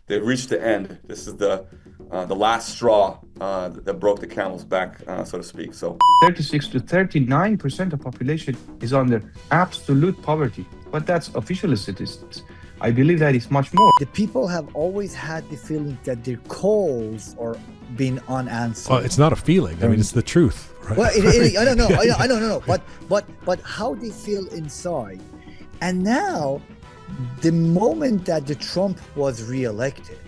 they've reached the end. This is the last straw that broke the camel's back, so to speak. So 36 to 39% of population is under absolute poverty, but that's official statistics. I believe that is much more. The people have always had the feeling that their calls are being unanswered. Well, it's not a feeling. I mean, it's the truth, right? Well, I don't know. I don't know. But how they feel inside. And now, the moment that the Trump was reelected,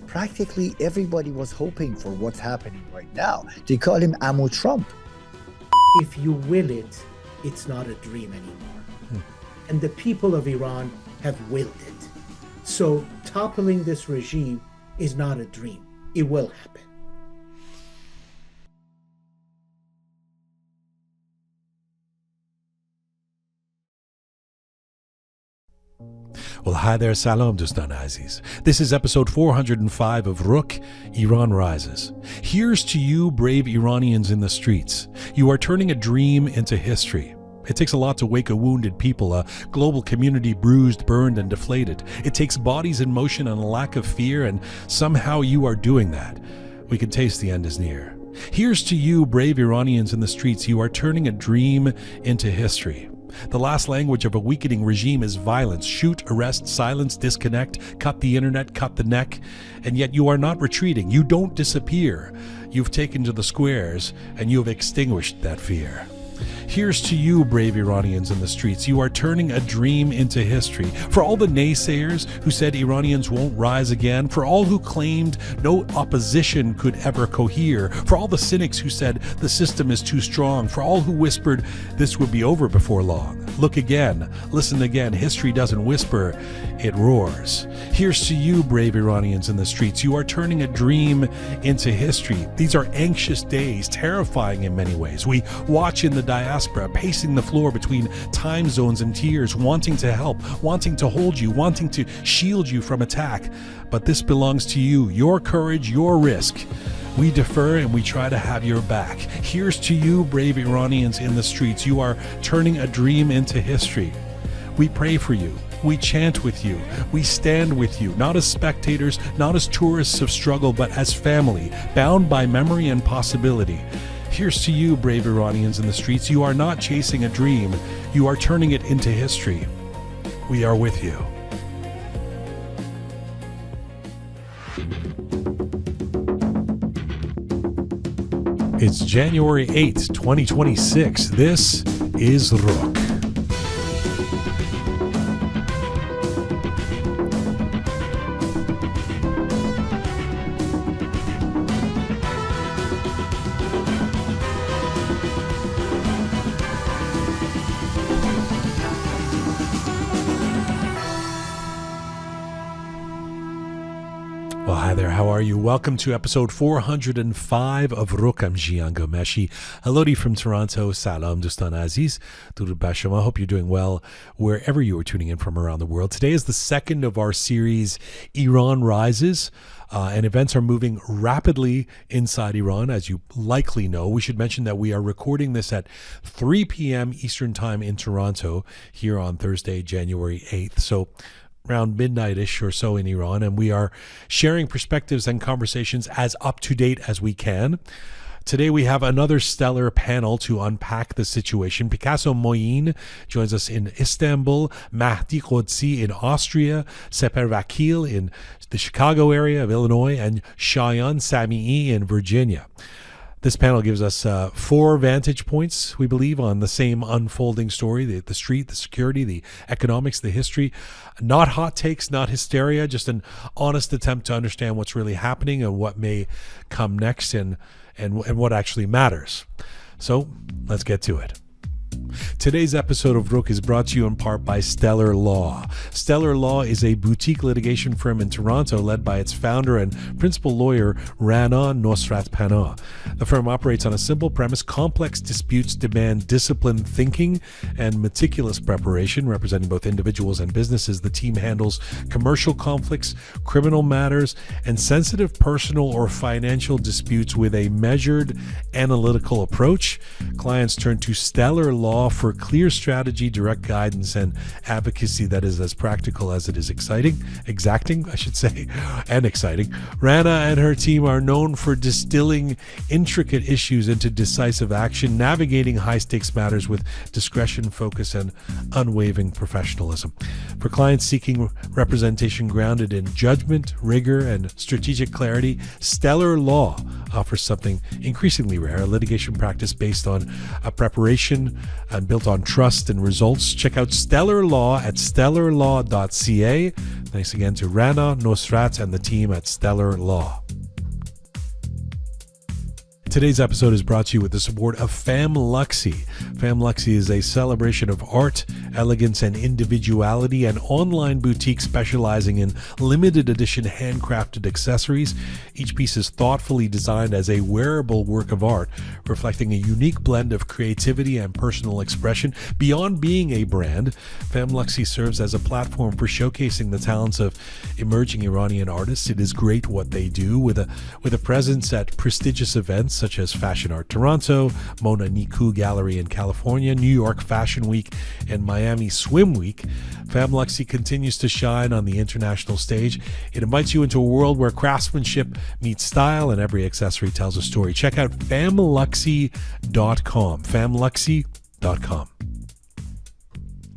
practically everybody was hoping for what's happening right now. They call him Amo Trump. If you will it, it's not a dream anymore. And the people of Iran have willed it. So toppling this regime is not a dream. It will happen. Well, hi there, salam dostan aziz. This is episode 405 of Roqe, Iran Rises. Here's to you, brave Iranians in the streets. You are turning a dream into history. It takes a lot to wake a wounded people, a global community bruised, burned, and deflated. It takes bodies in motion and a lack of fear, and somehow you are doing that. We can taste the end is near. Here's to you, brave Iranians in the streets. You are turning a dream into history. The last language of a weakening regime is violence. Shoot, arrest, silence, disconnect, cut the internet, cut the neck. And yet you are not retreating. You don't disappear. You've taken to the squares and you have extinguished that fear. Here's to you, brave Iranians in the streets. You are turning a dream into history. For all the naysayers who said Iranians won't rise again, for all who claimed no opposition could ever cohere, for all the cynics who said the system is too strong, for all who whispered this would be over before long. Look again, listen again. History doesn't whisper, it roars. Here's to you, brave Iranians in the streets. You are turning a dream into history. These are anxious days, terrifying in many ways. We watch in the diaspora, pacing the floor between time zones and tears, wanting to help, wanting to hold you, wanting to shield you from attack. But this belongs to you, your courage, your risk. We defer and we try to have your back. Here's to you, brave Iranians in the streets. You are turning a dream into history. We pray for you. We chant with you. We stand with you, not as spectators, not as tourists of struggle, but as family, bound by memory and possibility. Here's to you, brave Iranians in the streets. You are not chasing a dream. You are turning it into history. We are with you. It's January 8th, 2026. This is Roqe. Well, hi there. How are you? Welcome to episode 405 of Roqe. I'm Jian Ghomeshi. Hello to you from Toronto. Salam dostan aziz. Durud bar shoma. Hope you're doing well wherever you are tuning in from around the world. Today is the second of our series, Iran Rises. And events are moving rapidly inside Iran, as you likely know. We should mention that we are recording this at 3 p.m. Eastern Time in Toronto here on Thursday, January 8th. So around midnight-ish or so in Iran, and we are sharing perspectives and conversations as up-to-date as we can. Today we have another stellar panel to unpack the situation. Picasso Moin joins us in Istanbul, Mahdi Ghodsi in Austria, Sepehr Vakil in the Chicago area of Illinois, and Shayan Samii in Virginia. This panel gives us 4 vantage points, we believe, on the same unfolding story, the street, the security, the economics, the history. Not hot takes, not hysteria, just an honest attempt to understand what's really happening and what may come next and what actually matters. So let's get to it. Today's episode of Roqe is brought to you in part by Stellar Law. Stellar Law is a boutique litigation firm in Toronto led by its founder and principal lawyer, Rana Nosrat Panah. The firm operates on a simple premise: complex disputes demand disciplined thinking and meticulous preparation. Representing both individuals and businesses, the team handles commercial conflicts, criminal matters, and sensitive personal or financial disputes with a measured, analytical approach. Clients turn to Stellar Law offer clear strategy, direct guidance, and advocacy that is as practical as it is exacting, I should say, and exciting. Rana and her team are known for distilling intricate issues into decisive action, navigating high-stakes matters with discretion, focus, and unwavering professionalism. For clients seeking representation grounded in judgment, rigor, and strategic clarity, Stellar Law offers something increasingly rare, a litigation practice based on a preparation and built on trust and results. Check out Stellar Law at stellarlaw.ca. Thanks again to Rana, Nosrat, and the team at Stellar Law. Today's episode is brought to you with the support of FamLuxy. FamLuxy is a celebration of art, elegance, and individuality, an online boutique specializing in limited edition handcrafted accessories. Each piece is thoughtfully designed as a wearable work of art, reflecting a unique blend of creativity and personal expression. Beyond being a brand, FamLuxy serves as a platform for showcasing the talents of emerging Iranian artists. It is great what they do, with a presence at prestigious events such as Fashion Art Toronto, Mona Niku Gallery in California, New York Fashion Week, and Miami Swim Week. FamLuxy continues to shine on the international stage. It invites you into a world where craftsmanship meets style and every accessory tells a story. Check out famluxy.com. famluxy.com.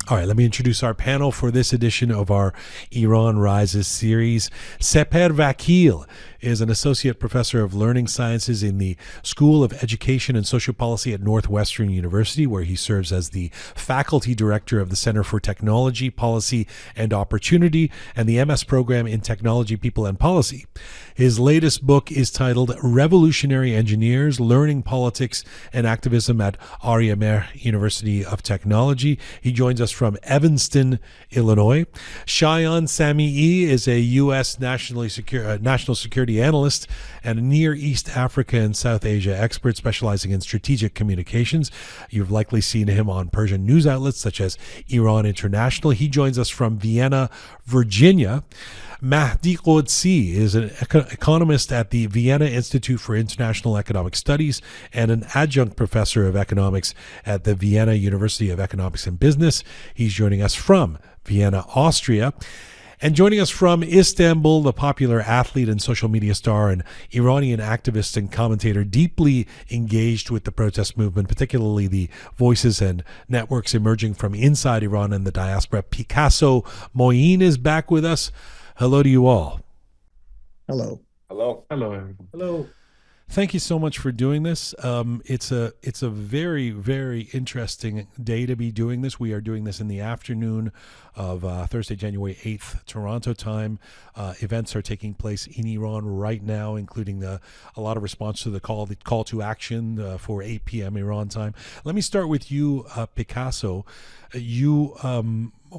All right, let me introduce our panel for this edition of our Iran Rises series. Sepehr Vakil is an associate professor of learning sciences in the School of Education and Social Policy at Northwestern University, where he serves as the faculty director of the Center for Technology, Policy, and Opportunity and the MS program in Technology, People, and Policy. His latest book is titled Revolutionary Engineers, Learning Politics and Activism at Ar-Yemer University of Technology. He joins us from Evanston, Illinois. Shayan Samii is a U.S. national security analyst and a Near East Africa and South Asia expert specializing in strategic communications. You've likely seen him on Persian news outlets such as Iran International. He joins us from Vienna, Virginia. Mahdi Ghodsi is an economist at the Vienna Institute for International Economic Studies and an adjunct professor of economics at the Vienna University of Economics and Business. He's joining us from Vienna, Austria. And joining us from Istanbul, the popular athlete and social media star and Iranian activist and commentator deeply engaged with the protest movement, particularly the voices and networks emerging from inside Iran and the diaspora. Picasso Moin is back with us. Hello to you all. Hello. Hello. Hello, everyone. Hello. Thank you so much for doing this. It's a very, very interesting day to be doing this. We are doing this in the afternoon of Thursday, January 8th, Toronto time. Events are taking place in Iran right now, including a lot of response to the call to action for 8 p.m. Iran time. Let me start with you, Picasso. You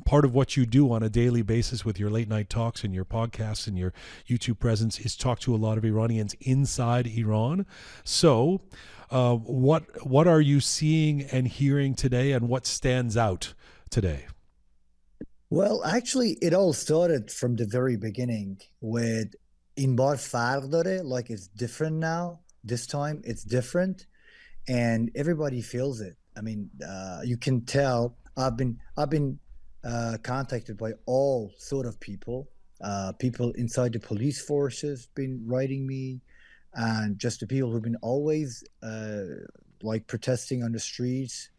part of what you do on a daily basis with your late night talks and your podcasts and your YouTube presence is talk to a lot of Iranians inside Iran. So what are you seeing and hearing today, and what stands out today? Well, actually, it all started from the very beginning with in bar farq dare, like it's different now. This time it's different, and everybody feels it. I mean, you can tell. I've been contacted by all sort of people. People inside the police forces been writing me, and just the people who've been always like protesting on the streets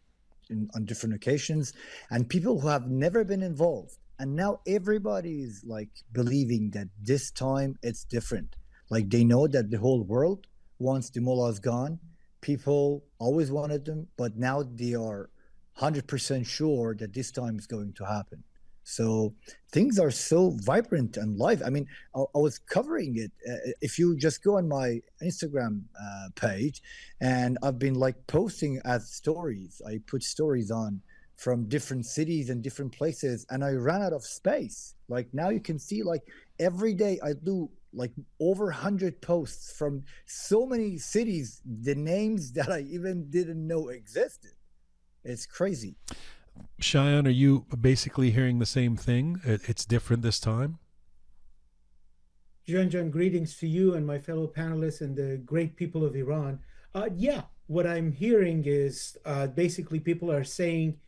on different occasions, and people who have never been involved. And now everybody's like believing that this time it's different. Like they know that the whole world wants the mullahs gone. People always wanted them, but now they are 100% sure that this time is going to happen. So things are so vibrant and live. I mean, I was covering it. If you just go on my Instagram page, and I've been like posting as stories. I put stories on from different cities and different places, and I ran out of space. Like now you can see, like every day I do like over 100 posts from so many cities, the names that I even didn't know existed. It's crazy. Shayan, are you basically hearing the same thing? It's different this time? Jian, greetings to you and my fellow panelists and the great people of Iran. Yeah, what I'm hearing is basically people are saying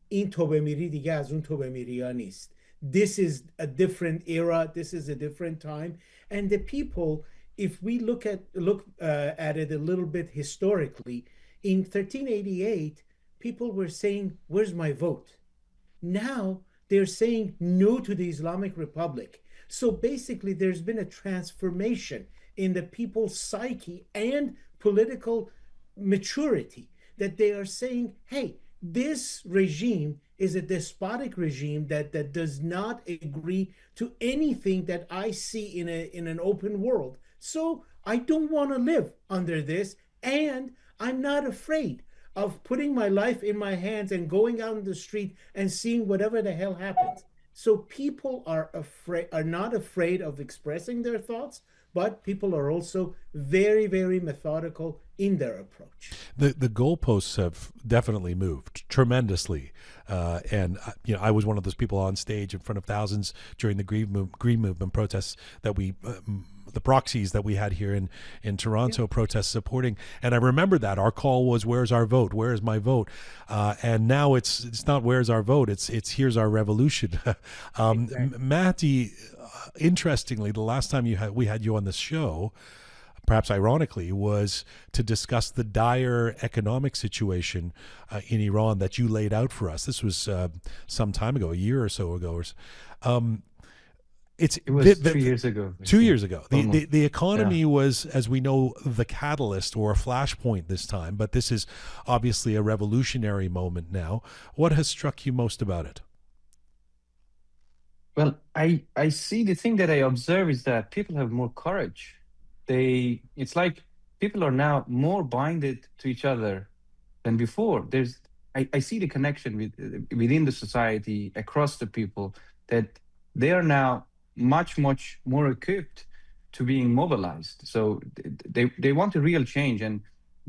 این تو بمیری دیگه از اون تو بمیری ها نیست. This is a different era. This is a different time. And the people, if we look at it a little bit historically, in 1388, people were saying, "Where's my vote?" Now they're saying no to the Islamic Republic. So basically, there's been a transformation in the people's psyche and political maturity that they are saying, hey, this regime is a despotic regime that does not agree to anything that I see in an open world. So I don't want to live under this, and I'm not afraid of putting my life in my hands and going out in the street and seeing whatever the hell happens. So people are not afraid of expressing their thoughts, but people are also very, very methodical in their approach. The goalposts have definitely moved tremendously, and I was one of those people on stage in front of thousands during the Green Movement protests that we. The proxies that we had here in Toronto protests supporting, and I remember that our call was, "Where's our vote? Where is my vote?" And now it's not "Where's our vote?" It's "Here's our revolution." Exactly. Mahdi, interestingly, the last time we had you on this show, perhaps ironically, was to discuss the dire economic situation in Iran that you laid out for us. This was some time ago, a year or so ago. It was 3 years ago. 2 years ago. The economy Yeah. was, as we know, the catalyst or a flashpoint this time, but this is obviously a revolutionary moment now. What has struck you most about it? Well, I see the thing that I observe is that people have more courage. It's like people are now more binded to each other than before. I see the connection within the society across the people that they are now much more equipped to being mobilized. So they want a real change, and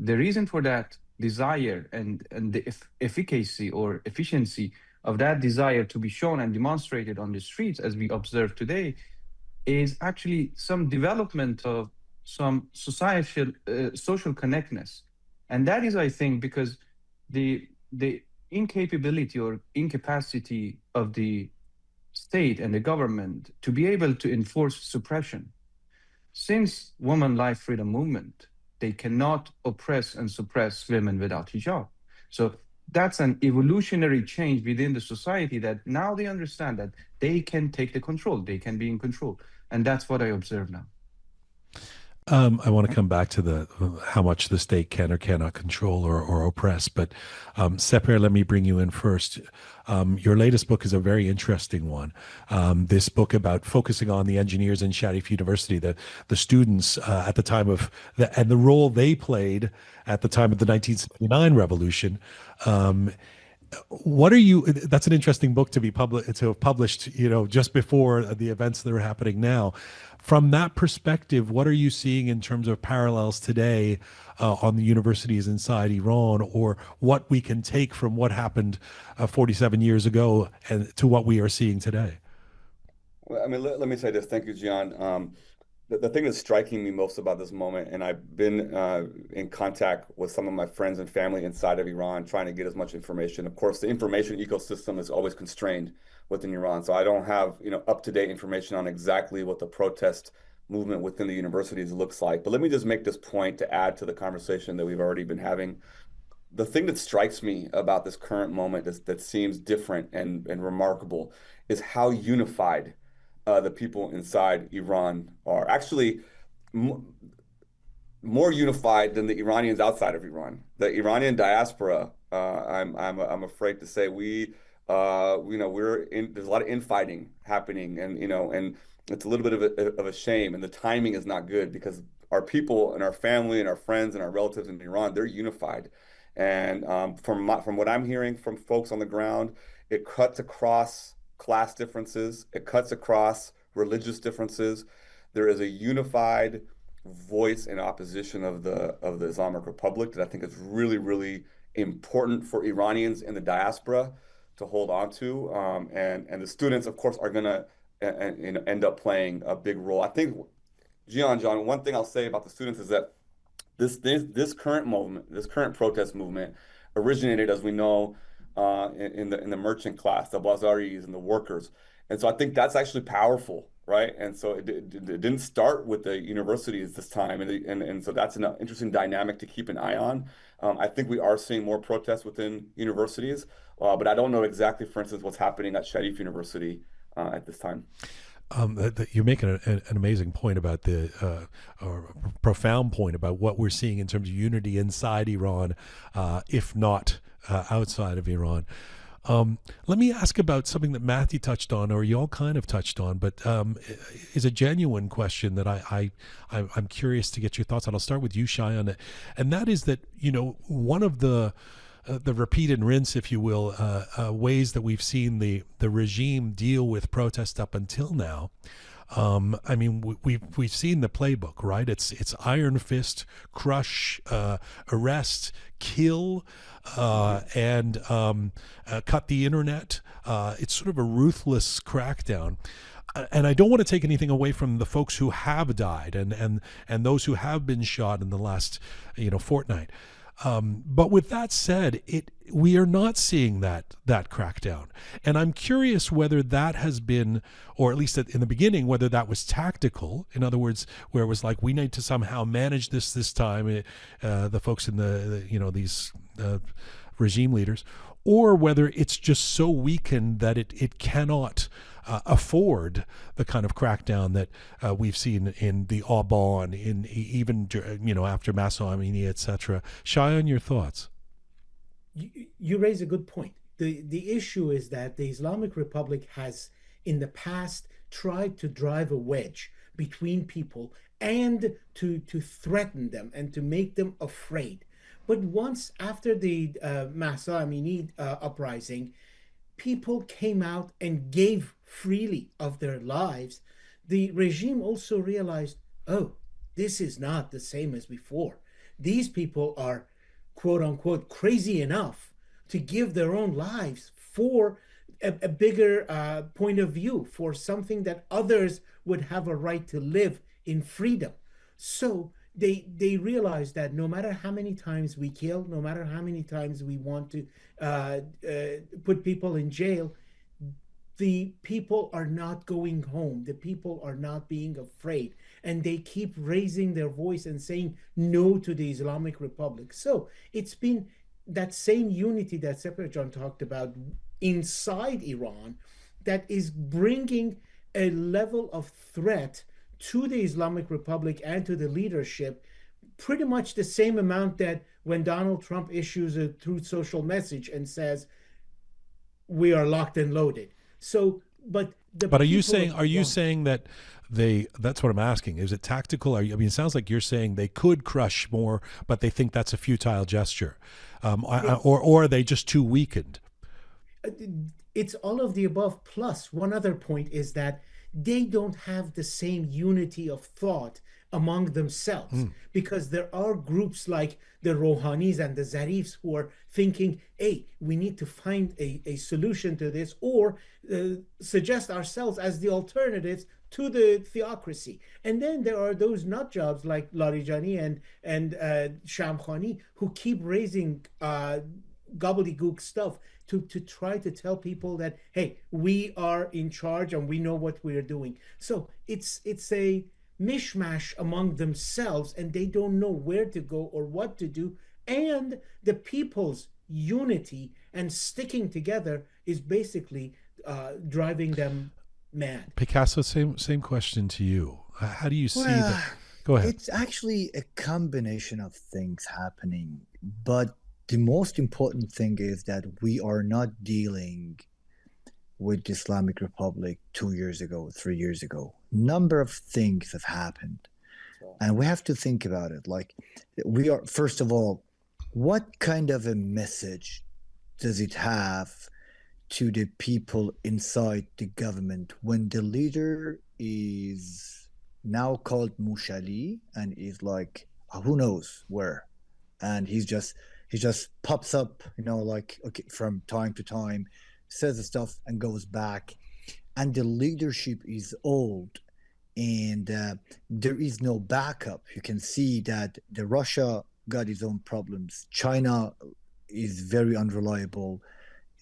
the reason for that desire and the efficacy or efficiency of that desire to be shown and demonstrated on the streets, as we observe today, is actually some development of some social connectedness, and that is, I think, because the incapability or incapacity of the state and the government to be able to enforce suppression. Since women life freedom movement, they cannot oppress and suppress women without hijab. So that's an evolutionary change within the society that now they understand that they can take the control, they can be in control. And that's what I observe now. I want to come back to how much the state can or cannot control or oppress, but Sepehr, let me bring you in first. Your latest book is a very interesting one. This book about focusing on the engineers in Sharif University, the students at the time of and the role they played at the time of the 1979 revolution. What are you? That's an interesting book to have published, just before the events that are happening now. From that perspective, what are you seeing in terms of parallels today on the universities inside Iran, or what we can take from what happened 47 years ago and to what we are seeing today? Well, I mean, let me say this. Thank you, Jian. The thing that's striking me most about this moment, and I've been in contact with some of my friends and family inside of Iran, trying to get as much information. Of course, the information ecosystem is always constrained within Iran, so I don't have up-to-date information on exactly what the protest movement within the universities looks like. But let me just make this point to add to the conversation that we've already been having. The thing that strikes me about this current moment that seems different and remarkable is how unified the people inside Iran are. Actually, more unified than the Iranians outside of Iran. The Iranian diaspora, I'm afraid to say, there's a lot of infighting happening, and it's a little bit of a shame, and the timing is not good because our people and our family and our friends and our relatives in Iran, they're unified. And from what I'm hearing from folks on the ground, it cuts across class differences, it cuts across religious differences. There is a unified voice in opposition of the Islamic Republic that I think is really, really important for Iranians in the diaspora to hold on to. And the students, of course, are going to end up playing a big role. I think, John, one thing I'll say about the students is that this current movement, this current protest movement, originated, as we know, in the merchant class, the Bazaris and the workers, and so I think that's actually powerful, right? And so it didn't start with the universities this time, and so that's an interesting dynamic to keep an eye on. I think we are seeing more protests within universities, but I don't know exactly, for instance, what's happening at Sharif University at this time. You're making an amazing point about or profound point about what we're seeing in terms of unity inside Iran, if not outside of Iran. Let me ask about something that Mahdi touched on, or you all kind of touched on, but is a genuine question that I'm curious to get your thoughts on. I'll start with you, Shayan, and that is that, one of the repeat and rinse, if you will, ways that we've seen the regime deal with protest up until now. I mean, we've seen the playbook, right? It's iron fist, crush, arrest, kill, and cut the internet. It's sort of a ruthless crackdown. And I don't want to take anything away from the folks who have died and those who have been shot in the last fortnight. But with that said, we are not seeing that crackdown, and I'm curious whether that has been, or at least in the beginning, whether that was tactical. In other words, where it was like, we need to somehow manage this time, the folks in these regime leaders, or whether it's just so weakened that it cannot afford the kind of crackdown that we've seen in the Auban, in even after Mahsa Amini, etc. Shayan, your thoughts? You raise a good point. The issue is that the Islamic Republic has in the past tried to drive a wedge between people and to threaten them and to make them afraid. But once after the Mahsa Amini uprising, people came out and gave freely of their lives. The regime also realized, oh, this is not the same as before. These people are, quote unquote, crazy enough to give their own lives for a bigger point of view, for something that others would have a right to live in freedom. So they realize that no matter how many times we kill, no matter how many times we want to put people in jail, the people are not going home. The people are not being afraid. And they keep raising their voice and saying no to the Islamic Republic. So it's been that same unity that Sepehr talked about inside Iran that is bringing a level of threat to the Islamic Republic and to the leadership, pretty much the same amount that when Donald Trump issues a Truth Social message and says, we are locked and loaded. So, but are you saying that that's what I'm asking. Is it tactical? It sounds like you're saying they could crush more, but they think that's a futile gesture. Or are they just too weakened? It's all of the above. Plus, one other point is that they don't have the same unity of thought among themselves, because there are groups like the Rouhanis and the Zarifs who are thinking, hey, we need to find a solution to this, or suggest ourselves as the alternatives to the theocracy. And then there are those nut jobs like Larijani and Shamkhani who keep raising gobbledygook stuff to try to tell people that, hey, we are in charge and we know what we're doing. So it's a mishmash among themselves, and they don't know where to go or what to do. And the people's unity and sticking together is basically driving them mad. Picasso, same question to you. How do you see that? Go ahead. It's actually a combination of things happening, but the most important thing is that we are not dealing with the Islamic Republic 2 years ago, 3 years ago. Number of things have happened, and we have to think about it. Like, we are, first of all, what kind of a message does it have to the people inside the government when the leader is now called Mushali and is like, who knows where, and he just pops up, like, okay, from time to time, says the stuff and goes back, and the leadership is old and there is no backup. You can see that the Russia got its own problems. China is very unreliable.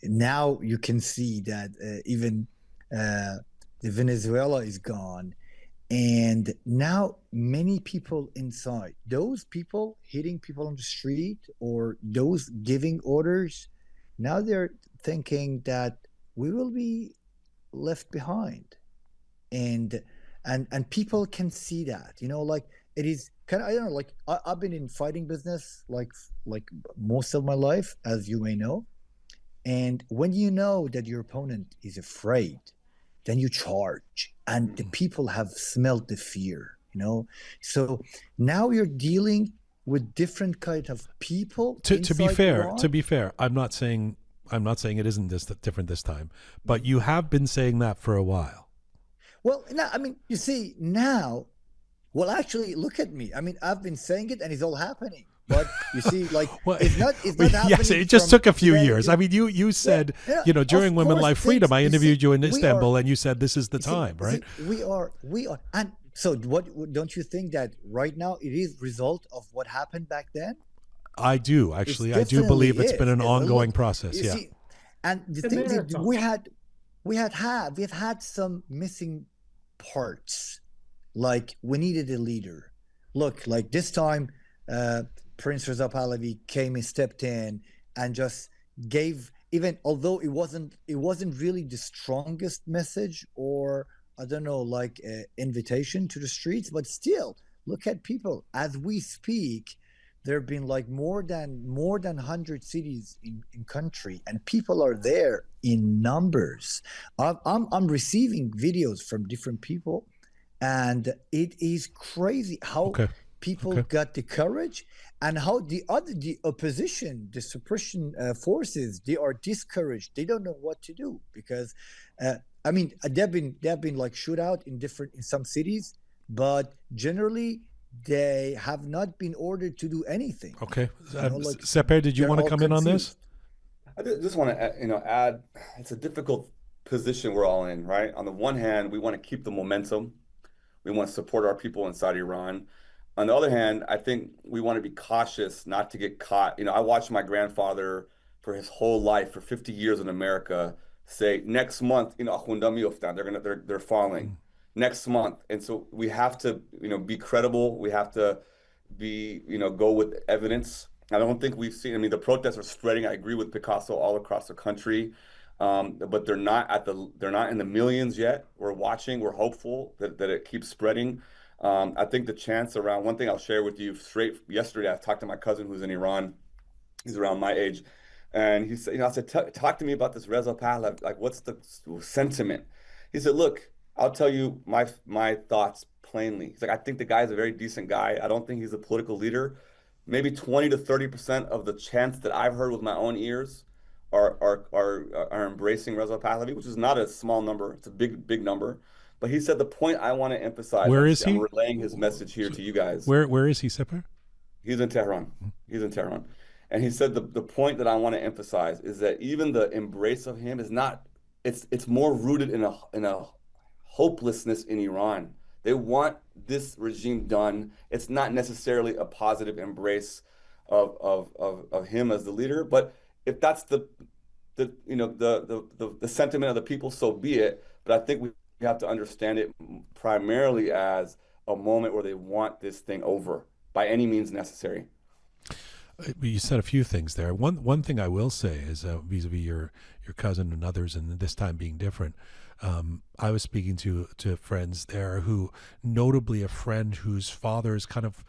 Now you can see that even the Venezuela is gone. And now many people inside, those people hitting people on the street or those giving orders, now they're thinking that we will be left behind. And and people can see that, like it is kind of, I don't know, like I've been in fighting business like most of my life, as you may know. And when you know that your opponent is afraid, then you charge, and the people have smelled the fear. So now you're dealing with different kind of people To be inside fair, Iran. I'm not saying it isn't this different this time, but you have been saying that for a while. Well, now, I mean, you see now, well, actually, look at me. I mean, I've been saying it, and it's all happening. But you see, like, Well, it's not happening. yes, it just from took a few today years. to- I mean, you said, during of Women course, Life Freedom, I you see, interviewed you in we Istanbul, are, and you said this is the you see, time, right? we are, and so what? Don't you think that right now it is result of what happened back then? I do It actually. I do definitely believe it's been is. an ongoing Look, process. you Yeah. see, and the The thing that marathon. we've had some missing parts. Like we needed a leader. Look, like this time, Prince Reza Pahlavi came and stepped in and just gave, even although it wasn't really the strongest message, or I don't know, like invitation to the streets, but still, look at people as we speak. There have been like more than 100 cities in country, and people are there in numbers. I'm receiving videos from different people, and it is crazy how Okay. people Okay. got the courage, and how the opposition, the suppression forces, they are discouraged. They don't know what to do, because uh, I mean, they've been like shootout in some cities, but generally they have not been ordered to do anything. Okay. Like Sepehr, did you they're want to all come in on this? confused. I just want to, add, it's a difficult position we're all in, right? On the one hand, we want to keep the momentum. We want to support our people inside Iran. On the other hand, I think we want to be cautious not to get caught. I watched my grandfather for his whole life, for 50 years in America, say next month, "Akhundam miyoftan," they're falling next month. And so we have to, be credible. We have to go with evidence. I don't think we've seen, I mean, the protests are spreading. I agree with Picasso all across the country. But they're not in the millions yet. We're watching. We're hopeful that it keeps spreading. I think the chance around, one thing I'll share with you straight yesterday, I talked to my cousin who's in Iran. He's around my age, and he said, I said, talk to me about this Reza Pahlavi. Like, what's the sentiment? He said, look, I'll tell you my thoughts plainly. He's like, I think the guy's a very decent guy. I don't think he's a political leader. Maybe 20 to 30% of the chants that I've heard with my own ears are embracing Reza Pahlavi, which is not a small number. It's a big number. But he said the point I want to emphasize. Where is I'm he? relaying his message here to you guys. Where is he, Sepehr? He's in Tehran. He's in Tehran. And he said the point that I want to emphasize is that even the embrace of him is not, it's more rooted in a hopelessness in Iran. They want this regime done. It's not necessarily a positive embrace of him as the leader, but if that's the sentiment of the people, so be it. But I think we have to understand it primarily as a moment where they want this thing over by any means necessary. You said a few things there. One thing I will say is vis-a-vis your cousin and others, and this time being different. I was speaking to friends there who, notably a friend whose father is kind of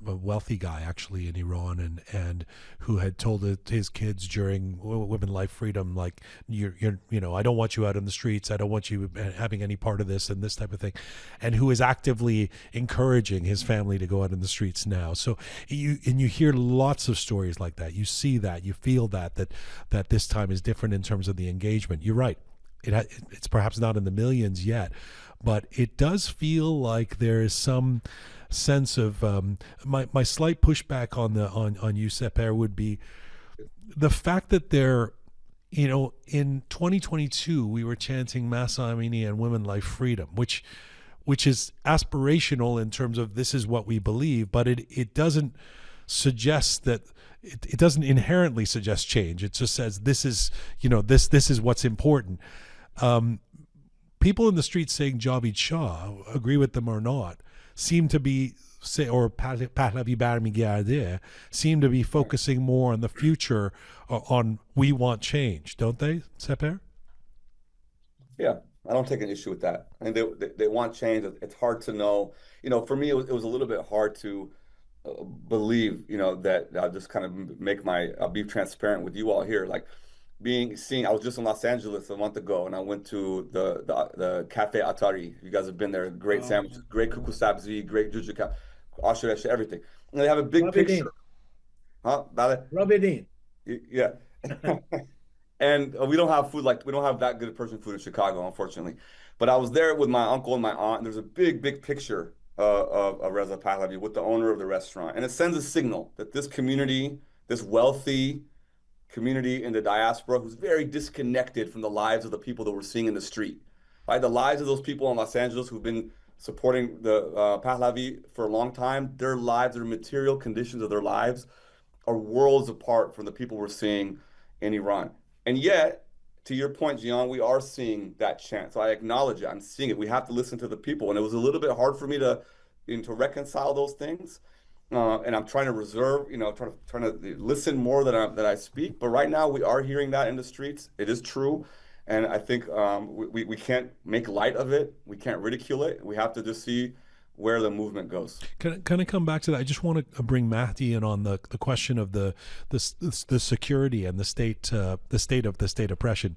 a wealthy guy actually in Iran, and who had told his kids during Women Life Freedom, like, you're I don't want you out in the streets, I don't want you having any part of this and this type of thing, and who is actively encouraging his family to go out in the streets now. So you hear lots of stories like that. You see that, you feel that this time is different in terms of the engagement. You're right. It's perhaps not in the millions yet, but it does feel like there is some sense of my slight pushback on you, Sepehr, would be the fact that there, in 2022 we were chanting Mahdi Amini and Women Life Freedom, which which is aspirational in terms of this is what we believe, but it doesn't suggest that it doesn't inherently suggest change. It just says this is, this is what's important. People in the streets saying Javid Shah, agree with them or not, seem to be or Pahlavi Barmigarde seem to be focusing more on the future, on we want change, don't they, Sepehr? Yeah, I don't take an issue with that. I mean, they want change. It's hard to know. For me, it was a little bit hard to believe, that I'll just kind of I'll be transparent with you all here. Like I was just in Los Angeles a month ago, and I went to the Cafe Atari. You guys have been there. Great sandwiches, great kuku sabzi, great jujika, asheresh, everything. And they have a big Rub it picture. in. Huh? Vale? Rub it in. Yeah. And we don't have that good Persian food in Chicago, unfortunately. But I was there with my uncle and my aunt, and there's a big, big picture of Reza Pahlavi with the owner of the restaurant. And it sends a signal that this community, this wealthy community in the diaspora, who's very disconnected from the lives of the people that we're seeing in the street, right? The lives of those people in Los Angeles who've been supporting the Pahlavi for a long time, their lives, their material conditions of their lives are worlds apart from the people we're seeing in Iran. And yet, to your point, Jian, we are seeing that chance. So I acknowledge it. I'm seeing it. We have to listen to the people. And it was a little bit hard for me to reconcile those things. And I'm trying to reserve, trying to listen more than I speak. But right now, we are hearing that in the streets. It is true. And I think we can't make light of it. We can't ridicule it. We have to just see where the movement goes. Can I come back to that? I just want to bring Mahdi in on the question of the security and the state of the state oppression.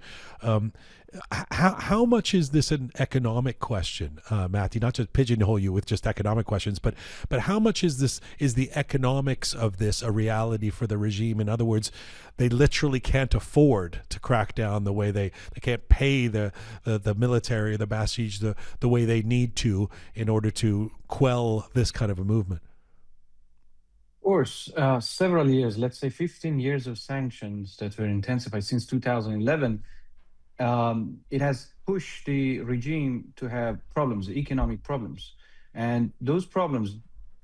How much is this an economic question, Mahdi? Not to pigeonhole you with just economic questions, but how much is the economics of this a reality for the regime? In other words, they literally can't afford to crack down the way they can't pay the military, the Basij, the way they need to in order to quell this kind of a movement. Of course, several years, let's say 15 years of sanctions that were intensified since 2011, it has pushed the regime to have problems, economic problems. And those problems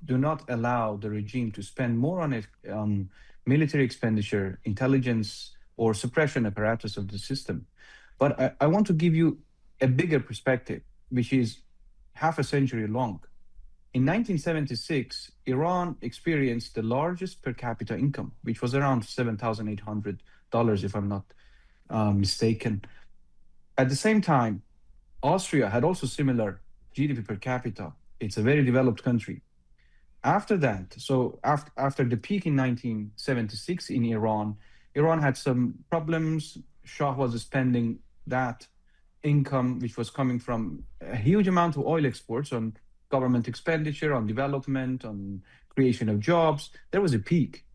do not allow the regime to spend more on military expenditure, intelligence, or suppression apparatus of the system. But I want to give you a bigger perspective, which is half a century long. In 1976, Iran experienced the largest per capita income, which was around $7,800, if I'm not mistaken. At the same time, Austria had also similar GDP per capita. It's a very developed country. After that, so after the peak in 1976 in Iran had some problems. Shah was spending that income, which was coming from a huge amount of oil exports, on government expenditure, on development, on creation of jobs. There was a peak.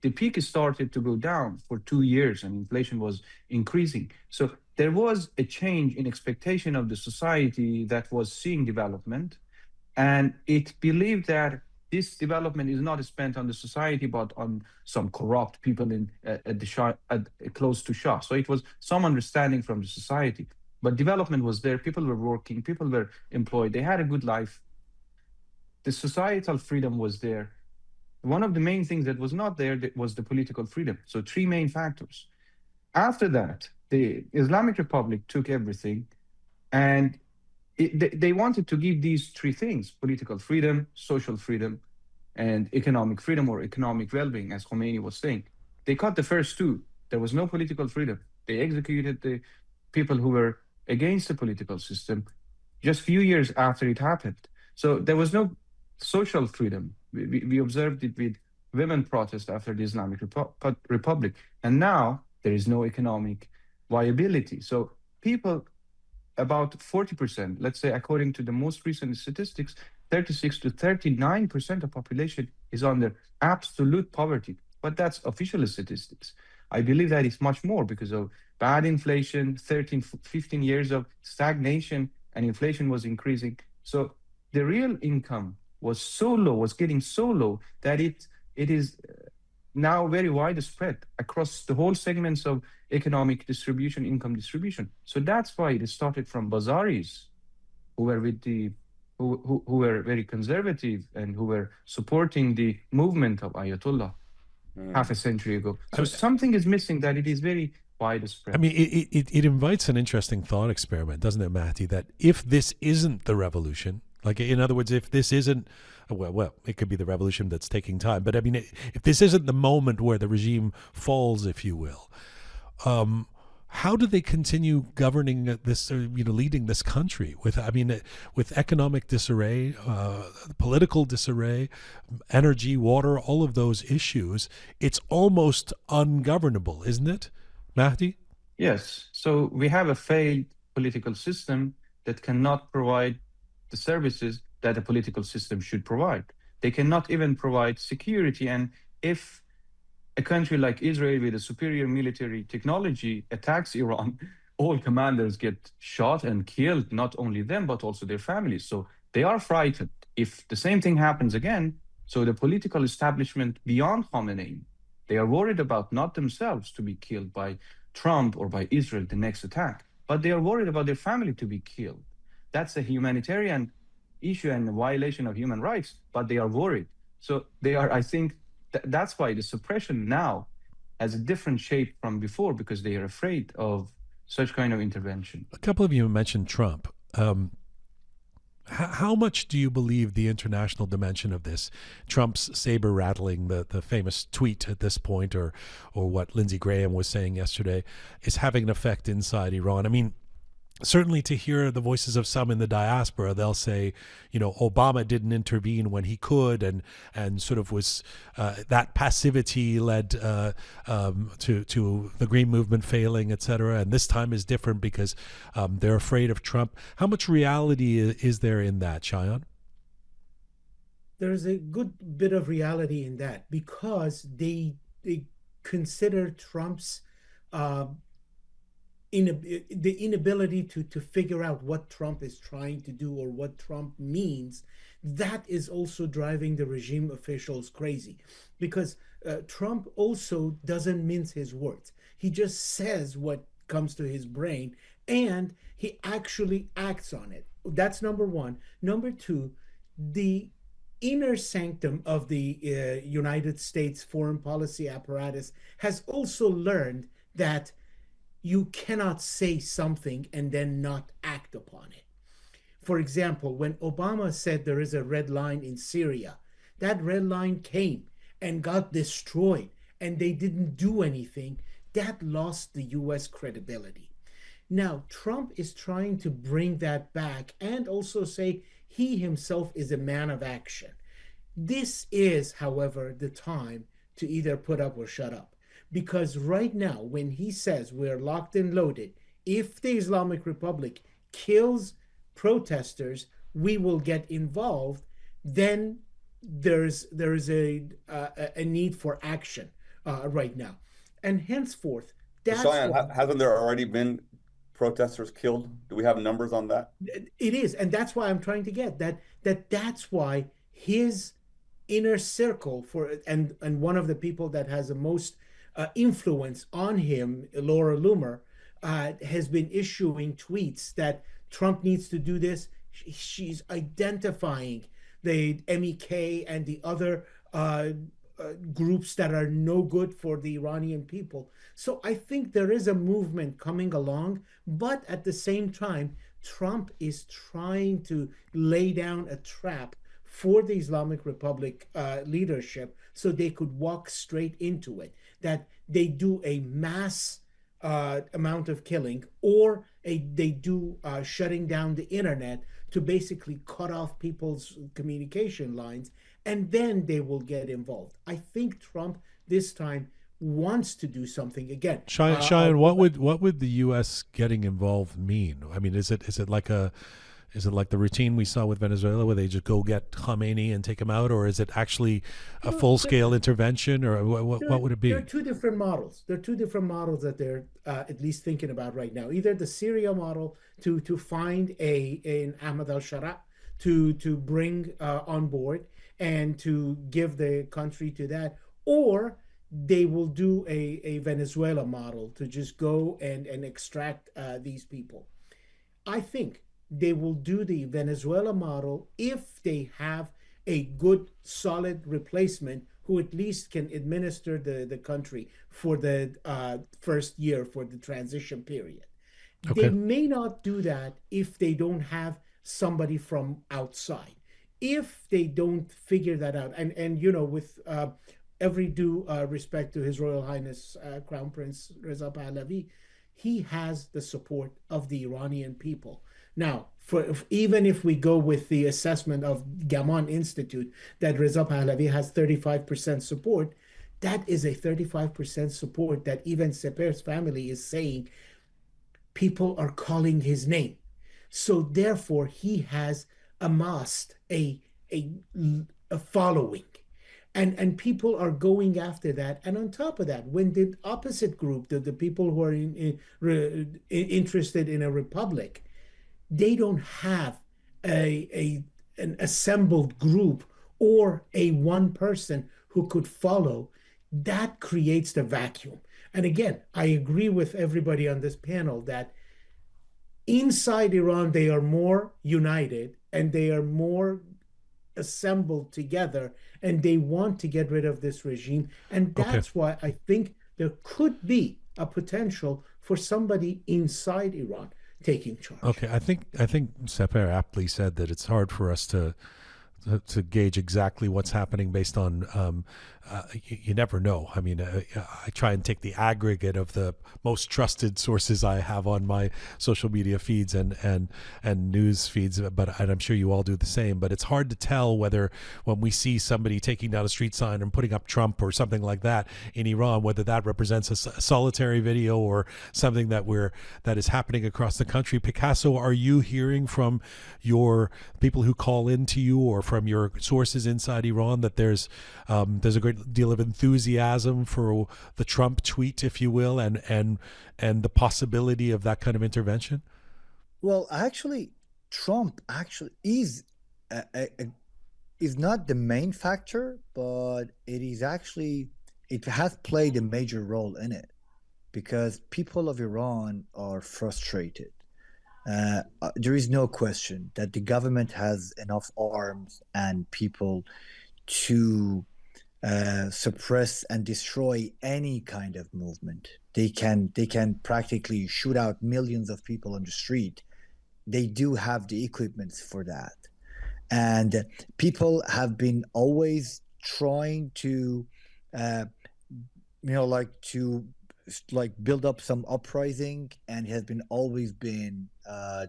The peak started to go down for 2 years, and inflation was increasing. So there was a change in expectation of the society that was seeing development, and it believed that this development is not spent on the society, but on some corrupt people at the Shah, close to Shah. So it was some understanding from the society, but development was there. People were working, people were employed, they had a good life. The societal freedom was there. One of the main things that was not there was the political freedom. So 3 main factors. After that, the Islamic Republic took everything, and they wanted to give these 3 things: political freedom, social freedom, and economic freedom, or economic well-being, as Khomeini was saying. They cut the first 2. There was no political freedom. They executed the people who were against the political system just a few years after it happened. So there was no social freedom. We observed it with women protest after the Islamic Republic. And now there is no economic viability. So people, about 40%, let's say, according to the most recent statistics, 36 to 39% of population is under absolute poverty. But that's official statistics. I believe that it's much more because of bad inflation, 13, 15 years of stagnation, and inflation was increasing. So the real income was so low, was getting so low, that it is now very widespread across the whole segments of economic distribution, income distribution. So that's why it started from Bazaris, who who were very conservative and who were supporting the movement of Ayatollah half a century ago. So something is missing, that it is very widespread. I mean, it invites an interesting thought experiment, doesn't it, Mahdi? That if this isn't the revolution, like in other words, if this isn't, well, it could be the revolution that's taking time. But I mean, if this isn't the moment where the regime falls, if you will, how do they continue governing this, leading this country with, I mean, with economic disarray, political disarray, energy, water, all of those issues? It's almost ungovernable, isn't it, Mahdi? Yes. So we have a failed political system that cannot provide the services that a political system should provide. They cannot even provide security. And if a country like Israel with a superior military technology attacks Iran, all commanders get shot and killed, not only them, but also their families. So they are frightened. If the same thing happens again, so the political establishment beyond Khamenei, they are worried about not themselves to be killed by Trump or by Israel, the next attack, but they are worried about their family to be killed. That's a humanitarian issue and a violation of human rights, but they are worried. So they are, I think, that's why the suppression now has a different shape from before, because they are afraid of such kind of intervention. A couple of you mentioned Trump. How much do you believe the international dimension of this, Trump's saber rattling, the famous tweet at this point, or what Lindsey Graham was saying yesterday, is having an effect inside Iran? I mean, certainly to hear the voices of some in the diaspora, they'll say, Obama didn't intervene when he could, and sort of was that passivity led to the Green Movement failing, etc. And this time is different because they're afraid of Trump. How much reality is there in that, Shayan? There's a good bit of reality in that, because they consider Trump's the inability to figure out what Trump is trying to do or what Trump means. That is also driving the regime officials crazy, because Trump also doesn't mince his words. He just says what comes to his brain, and he actually acts on it. That's number one. Number two, the inner sanctum of the United States foreign policy apparatus has also learned that you cannot say something and then not act upon it. For example, when Obama said there is a red line in Syria, that red line came and got destroyed, and they didn't do anything. That lost the US credibility. Now, Trump is trying to bring that back and also say he himself is a man of action. This is, however, the time to either put up or shut up. Because right now, when he says we're locked and loaded, if the Islamic Republic kills protesters, we will get involved, then there's a need for action right now. And henceforth, that's Shayan, hasn't there already been protesters killed? Do we have numbers on that? It is, and that's why I'm trying to get that's why his inner circle and one of the people that has the most influence on him, Laura Loomer, has been issuing tweets that Trump needs to do this. She's identifying the MEK and the other groups that are no good for the Iranian people. So I think there is a movement coming along, but at the same time, Trump is trying to lay down a trap for the Islamic Republic leadership so they could walk straight into it, that they do a mass amount of killing, or they do shutting down the internet to basically cut off people's communication lines, and then they will get involved. I think Trump this time wants to do something again. Shayan, what would the U.S. getting involved mean? I mean, is it like the routine we saw with Venezuela, where they just go get Khamenei and take him out, or is it actually a full-scale intervention, or what would it be? There are two different models. There are two different models that they're at least thinking about right now. Either the Syria model to find an Ahmad al-Shara to bring on board and to give the country to that, or they will do a Venezuela model to just go and extract these people. I think they will do the Venezuela model if they have a good, solid replacement who at least can administer the country for the first year for the transition period. They Okay. may not do that if they don't have somebody from outside. If they don't figure that out, and with every due respect to His Royal Highness Crown Prince Reza Pahlavi, he has the support of the Iranian people. Now, even if we go with the assessment of Gaman Institute that Reza Pahlavi has 35% support, that is a 35% support that even Sepehr's family is saying people are calling his name. So therefore, he has amassed a, a following. And people are going after that. And on top of that, when the opposite group, the people who are interested in a republic, they don't have an assembled group or a one person who could follow, that creates the vacuum. And again, I agree with everybody on this panel that inside Iran, they are more united and they are more assembled together and they want to get rid of this regime. And Okay. that's why I think there could be a potential for somebody inside Iran taking charge. Okay. I think Sepehr aptly said that it's hard for us to gauge exactly what's happening based on you never know. I mean, I try and take the aggregate of the most trusted sources I have on my social media feeds and news feeds, but and I'm sure you all do the same. But it's hard to tell whether when we see somebody taking down a street sign and putting up Trump or something like that in Iran, whether that represents a solitary video or something that is happening across the country. Picasso, are you hearing from your people who call in to you or from your sources inside Iran that there's a great deal of enthusiasm for the Trump tweet, if you will, and the possibility of that kind of intervention? Well, actually, Trump actually is not the main factor, but it has played a major role in it because people of Iran are frustrated. There is no question that the government has enough arms and people to suppress and destroy any kind of movement. They can practically shoot out millions of people on the street. They do have the equipment for that, and people have been always trying to, uh, like build up some uprising, and it has been always been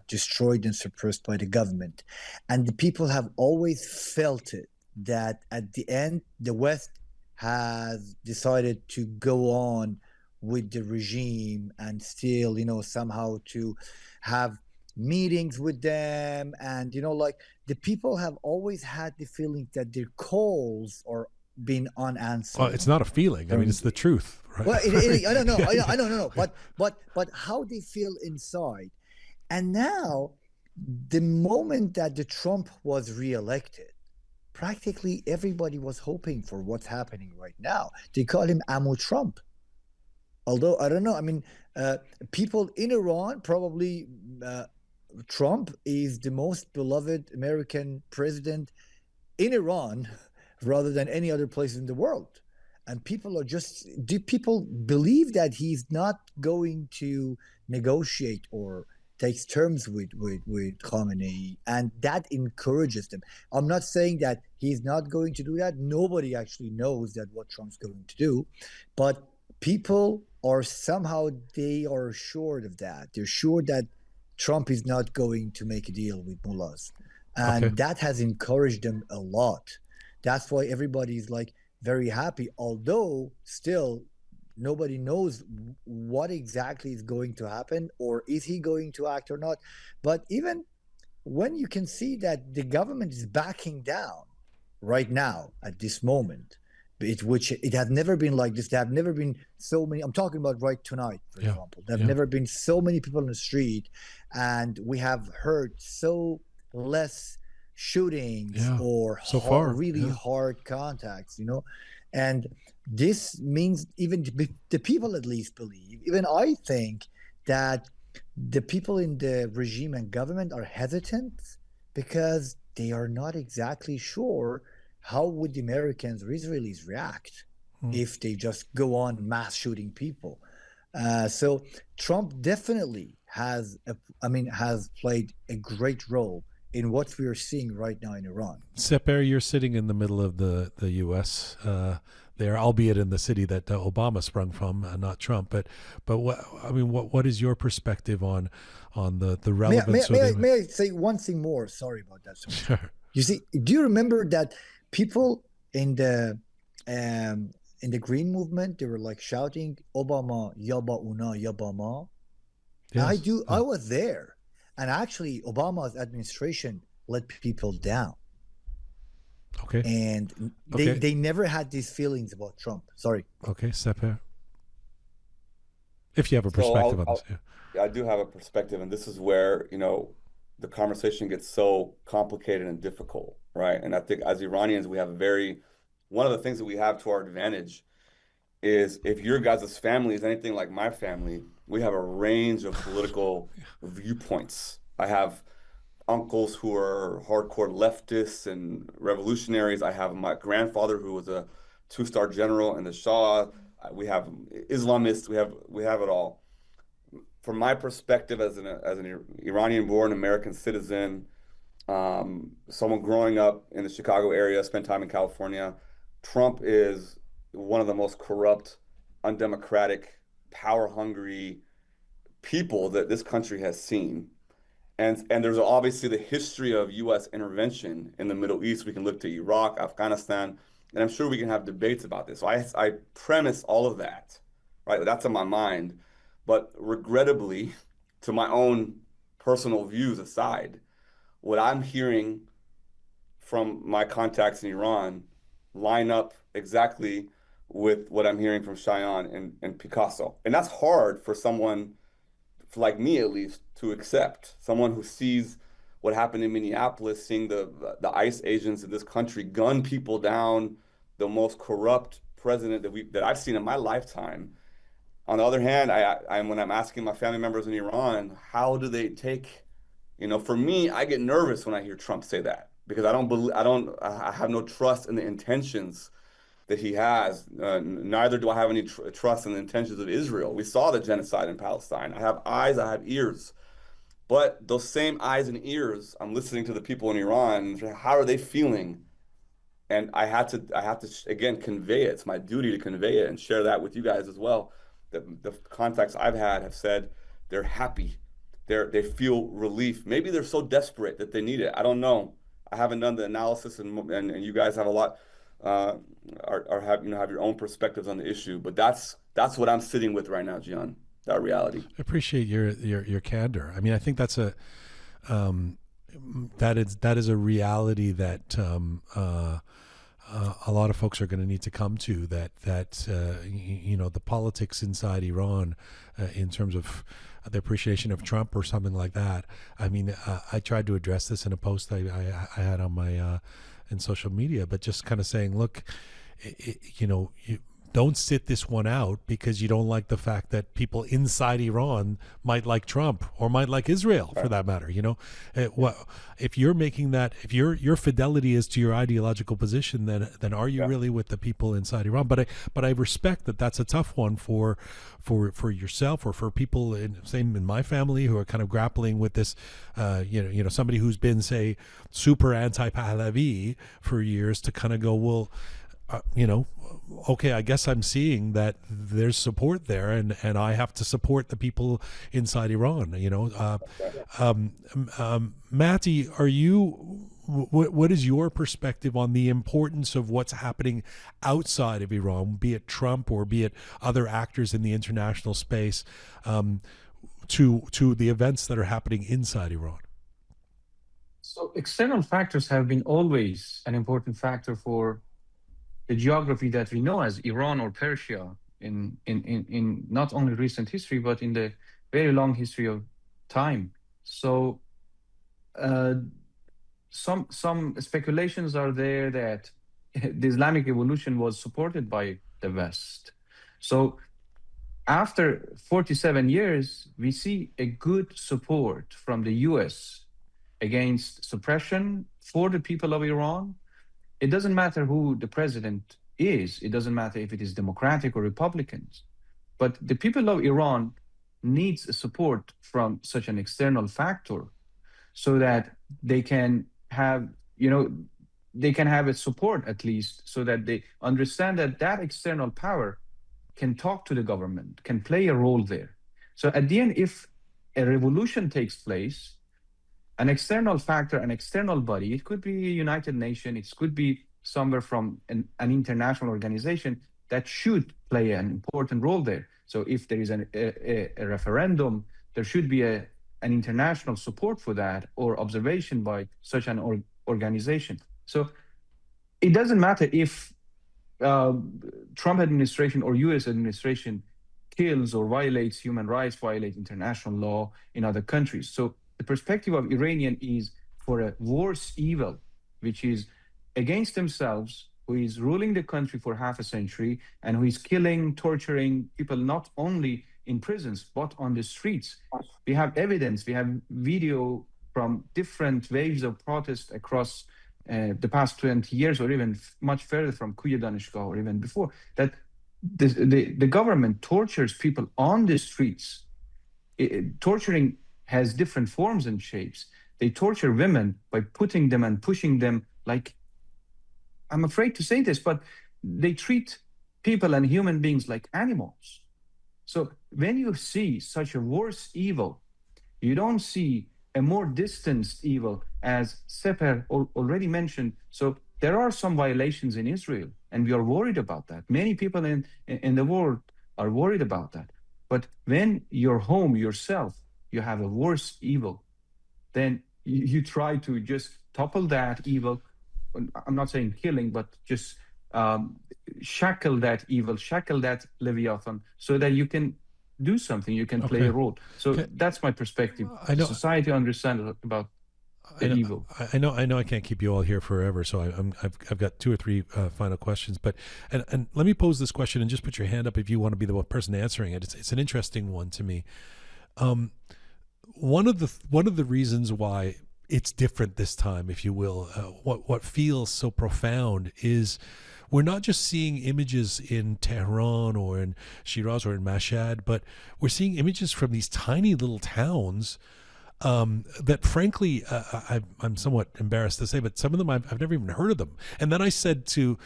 destroyed and suppressed by the government, and the people have always felt it that at the end the West has decided to go on with the regime and still somehow to have meetings with them, and like the people have always had the feeling that their calls are being Well, unanswered it's not a feeling. I mean, it's the truth, right? well, I don't know. Yeah. I don't know. But how they feel inside. And now, the moment that the Trump was reelected, practically everybody was hoping for what's happening right now. They call him Amo Trump. Although I don't know. I mean, people in Iran probably Trump is the most beloved American president in Iran rather than any other place in the world. And do people believe that he's not going to negotiate or takes terms with Khamenei, and that encourages them. I'm not saying that he's not going to do that. Nobody actually knows that what Trump's going to do, but people are somehow they are assured of that. They're sure that Trump is not going to make a deal with mullahs, Okay. and that has encouraged them a lot. That's why everybody's like very happy, although still nobody knows what exactly is going to happen or is he going to act or not. But even when you can see that the government is backing down right now at this moment, which it has never been like this. There have never been so many. I'm talking about right tonight, for Yeah. example. There have Yeah. never been so many people on the street, and we have heard so less shootings Yeah. or So far, really yeah. hard contacts, and this means even the people at least believe, even I think, that the people in the regime and government are hesitant because they are not exactly sure how would the Americans or Israelis react if they just go on mass shooting people. So Trump definitely has played a great role in what we are seeing right now in Iran. Sepehr, you're sitting in the middle of the U.S. There, albeit in the city that Obama sprung from, not Trump. But what is your perspective on the relevance? May I say one thing more? Sorry about that. Sure. You see, do you remember that people in the Green movement, they were like shouting Obama Yaba Una Yabama? Yes. I was there, and actually Obama's administration let people down. Okay. And they never had these feelings about Trump. Sorry. Okay, Sepehr. If you have a perspective on this. Yeah, I do have a perspective, and this is where, the conversation gets so complicated and difficult, right? And I think as Iranians, we have one of the things that we have to our advantage is if your guys' family is anything like my family, we have a range of political viewpoints. I have uncles who are hardcore leftists and revolutionaries. I have my grandfather who was a two-star general in the Shah. We have Islamists. We have it all. From my perspective as an Iranian-born American citizen, someone growing up in the Chicago area, spent time in California, Trump is one of the most corrupt, undemocratic, power-hungry people that this country has seen. And there's obviously the history of U.S. intervention in the Middle East. We can look to Iraq, Afghanistan, and I'm sure we can have debates about this. So I premise all of that, right? That's in my mind. But regrettably, to my own personal views aside, what I'm hearing from my contacts in Iran line up exactly with what I'm hearing from Shayan and Picasso. And that's hard for someone like me, at least, to accept. Someone who sees what happened in Minneapolis, seeing the ICE agents in this country gun people down, the most corrupt president that I've seen in my lifetime. On the other hand, when I'm asking my family members in Iran, how do they take, for me, I get nervous when I hear Trump say that because I have no trust in the intentions that he has. Neither do I have any trust in the intentions of Israel. We saw the genocide in Palestine. I have eyes, I have ears. But those same eyes and ears, I'm listening to the people in Iran. How are they feeling? And I have to again convey it. It's my duty to convey it and share that with you guys as well. The contacts I've had have said they're happy. They feel relief. Maybe they're so desperate that they need it. I don't know. I haven't done the analysis, and you guys have a lot. Have your own perspectives on the issue, but that's what I'm sitting with right now, Jian. That reality. I appreciate your candor. I mean, I think that's that is a reality that a lot of folks are going to need to come to. That the politics inside Iran, in terms of the appreciation of Trump or something like that. I mean, I tried to address this in a post I had on my in social media, but just kind of saying, look, you don't sit this one out because you don't like the fact that people inside Iran might like Trump or might like Israel, for that matter. If you're making that, if your fidelity is to your ideological position, then are you really with the people inside Iran? But I respect that that's a tough one for yourself or for people same in my family who are kind of grappling with this. Somebody who's been, say, super anti-Pahlavi for years to kind of go, well, okay, I guess I'm seeing that there's support there, and I have to support the people inside Iran. Mahdi, what is your perspective on the importance of what's happening outside of Iran, be it Trump or be it other actors in the international space, to the events that are happening inside Iran? So external factors have been always an important factor for the geography that we know as Iran or Persia in not only recent history, but in the very long history of time. So some speculations are there that the Islamic evolution was supported by the West. So After 47 years, we see a good support from the US against suppression for the people of Iran. It doesn't matter who the president is, it doesn't matter if it is Democratic or Republicans, but the people of Iran needs support from such an external factor so that they can have, they can have a support at least so that they understand that that external power can talk to the government, can play a role there. So at the end, if a revolution takes place, an external factor, an external body, it could be United Nations, it could be somewhere from an international organization that should play an important role there. So if there is a referendum, there should be an international support for that or observation by such an organization. So it doesn't matter if uh, Trump administration or U.S. administration kills or violates human rights, violates international law in other countries. So the perspective of Iranian is for a worse evil, which is against themselves, who is ruling the country for half a century and who is killing, torturing people not only in prisons but on the streets. We have evidence, we have video from different waves of protest across the past 20 years, or even much further from Kuya Danishgah, or even before, that the government tortures people on the streets. Torturing has different forms and shapes. They torture women by putting them and pushing them like, I'm afraid to say this, but they treat people and human beings like animals. So when you see such a worse evil, you don't see a more distanced evil, as Sepehr already mentioned. So there are some violations in Israel, and we are worried about that. Many people in the world are worried about that. But when your home, yourself, you have a worse evil, then you try to just topple that evil. I'm not saying killing, but just shackle that evil, shackle that Leviathan, so that you can do something, you can play a role. So that's my perspective. I know society understands about the evil. I know I can't keep you all here forever, so I've got two or three final questions. But and let me pose this question, and just put your hand up if you want to be the person answering it. It's an interesting one to me. One of the reasons why it's different this time, if you will, what feels so profound is we're not just seeing images in Tehran or in Shiraz or in Mashhad, but we're seeing images from these tiny little towns that frankly, I'm somewhat embarrassed to say, but some of them I've never even heard of them. And then I said to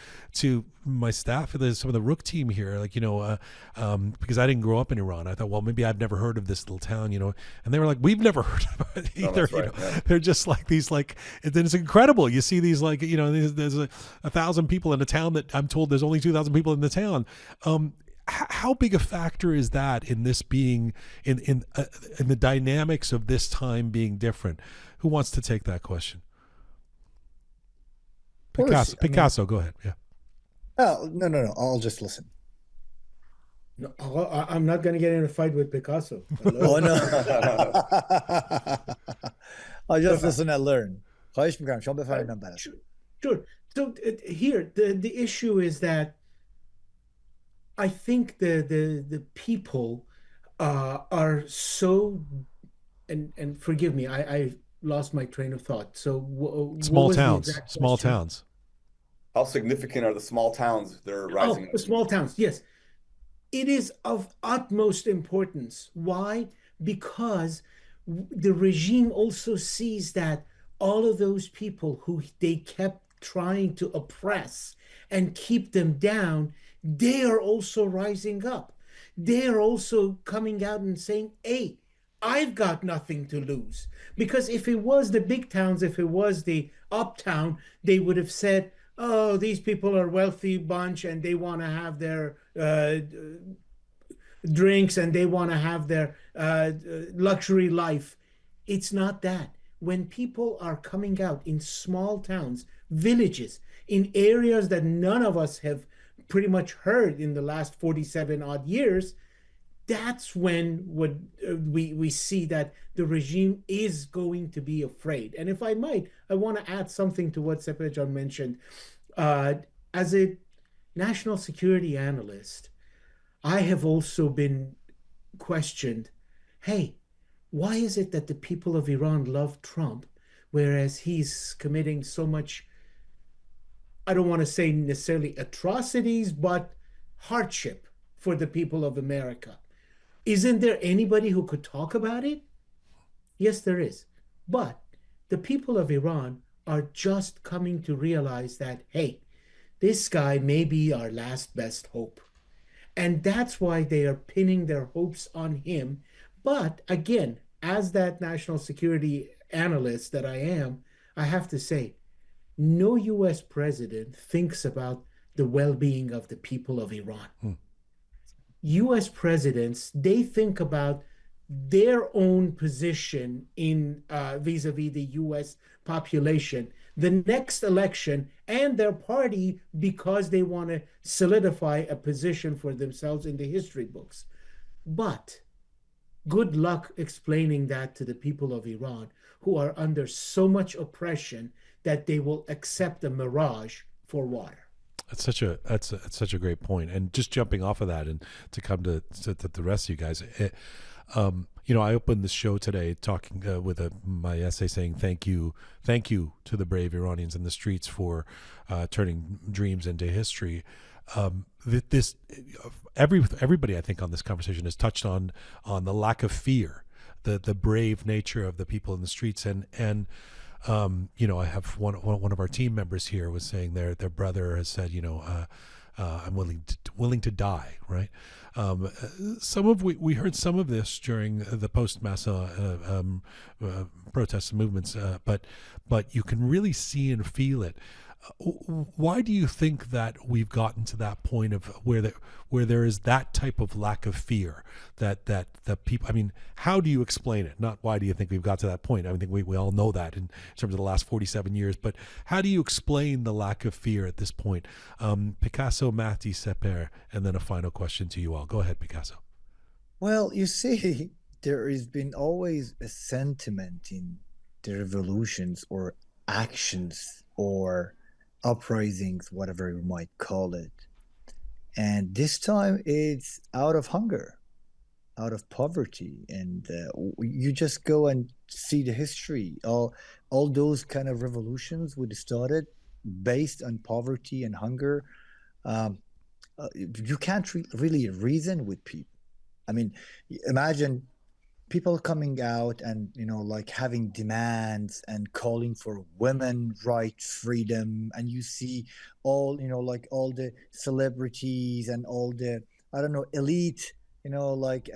my staff, some of the Roqe team here, like, because I didn't grow up in Iran, I thought, well, maybe I've never heard of this little town, and they were like, we've never heard of it either. Oh, right, yeah. They're just like these, like, it's incredible. You see these, like, there's 1,000 people in a town that I'm told there's only 2,000 people in the town. How big a factor is that in this being in the dynamics of this time being different? Who wants to take that question? Picasso, go ahead. Yeah. Oh, no. I'll just listen. No, I'm not going to get in a fight with Picasso. Oh, no. I'll just listen and learn. خواهش می‌کنم شما بفرمایید من بعد. Sure. So here, the issue is that I think the people are so, and forgive me, I lost my train of thought. So small towns. How significant are the small towns that are rising? Oh, the small towns, yes. It is of utmost importance. Why? Because the regime also sees that all of those people who they kept trying to oppress and keep them down, they are also rising up. They are also coming out and saying, hey, I've got nothing to lose. Because if it was the big towns, if it was the uptown, they would have said, oh, these people are wealthy bunch and they want to have their drinks and they want to have their luxury life. It's not that. When people are coming out in small towns, villages, in areas that none of us have pretty much heard in the last 47 odd years, that's when we see that the regime is going to be afraid. And if I might, I want to add something to what Sepehr mentioned. As a national security analyst, I have also been questioned, hey, why is it that the people of Iran love Trump, whereas he's committing so much, I don't want to say necessarily atrocities, but hardship for the people of America? Isn't there anybody who could talk about it? Yes, there is. But the people of Iran are just coming to realize that, hey, this guy may be our last best hope. And that's why they are pinning their hopes on him. But again, as that national security analyst that I am, I have to say, no US president thinks about the well being of the people of Iran. Hmm. US presidents, they think about their own position in vis-a-vis the US population, the next election, and their party because they want to solidify a position for themselves in the history books. But good luck explaining that to the people of Iran who are under so much oppression that they will accept a mirage for water. That's such a great point. And just jumping off of that, and to come to the rest of you guys, I opened the show today talking with my essay saying thank you to the brave Iranians in the streets for turning dreams into history. This everybody I think on this conversation has touched on the lack of fear, the brave nature of the people in the streets, and I have one of our team members here was saying their brother has said, I'm willing to die, right? We heard some of this during the post Massa protests and movements, but you can really see and feel it. Why do you think that we've gotten to that point of where there is that type of lack of fear that the people? I mean, how do you explain it? Not why do you think we've got to that point? I think we all know that in terms of the last 47 years. But how do you explain the lack of fear at this point? Picasso, Mahdi, Sepehr, and then a final question to you all. Go ahead, Picasso. Well, you see, there has been always a sentiment in the revolutions or actions or uprisings, whatever you might call it. And this time it's out of hunger, out of poverty. And you just go and see the history. All those kind of revolutions would have started based on poverty and hunger. You can't really reason with people. I mean, imagine people coming out and like having demands and calling for women right freedom, and you see all like all the celebrities and all the, I don't know, elite, like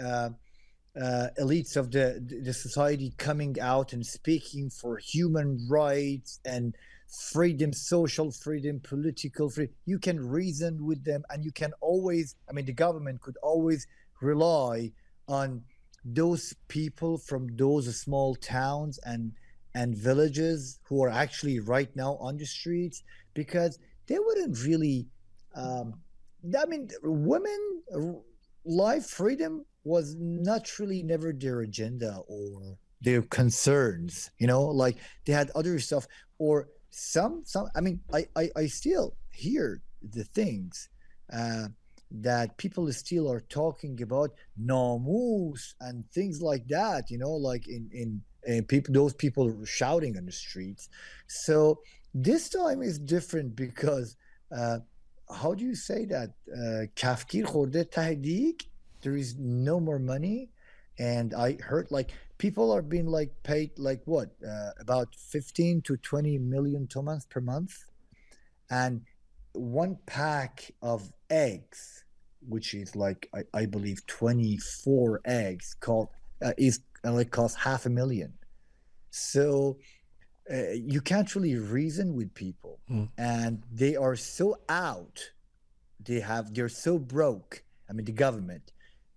elites of the society coming out and speaking for human rights and freedom, social freedom, political freedom. You can reason with them, and you can always, I mean, the government could always rely on those people from those small towns and villages who are actually right now on the streets, because they wouldn't really I mean, women life freedom was not really never their agenda or their concerns, like they had other stuff. Or some I mean, I still hear the things that people still are talking about namus and things like that, like in people, those people shouting on the streets. So this time is different because how do you say that, kafkir khorde tahdik, there is no more money. And I heard like people are being like paid like what, about 15 to 20 million tomans per month, and one pack of eggs, which is like I believe 24 eggs, called is like cost half a million. So you can't really reason with people, and they are so out. They're so broke. I mean, the government,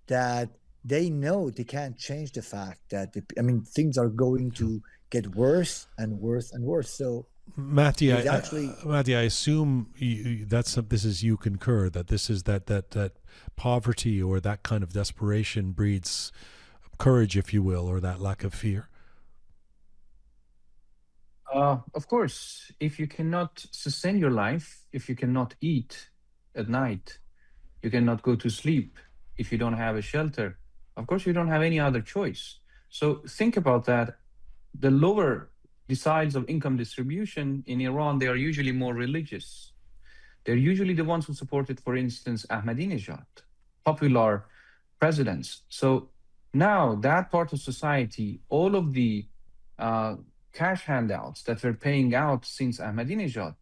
that they know they can't change the fact that I mean, things are going to get worse and worse and worse. So Mahdi, actually, Mahdi, I assume this is, you concur that this is that poverty or that kind of desperation breeds courage, if you will, or that lack of fear. Of course, if you cannot sustain your life, if you cannot eat at night, you cannot go to sleep. if you don't have a shelter, of course you don't have any other choice. So think about that. The lower deciles of income distribution in Iran, they are usually more religious. They're usually the ones who supported, for instance, Ahmadinejad, popular presidents. So now that part of society, all of the uh, cash handouts that were paying out since Ahmadinejad,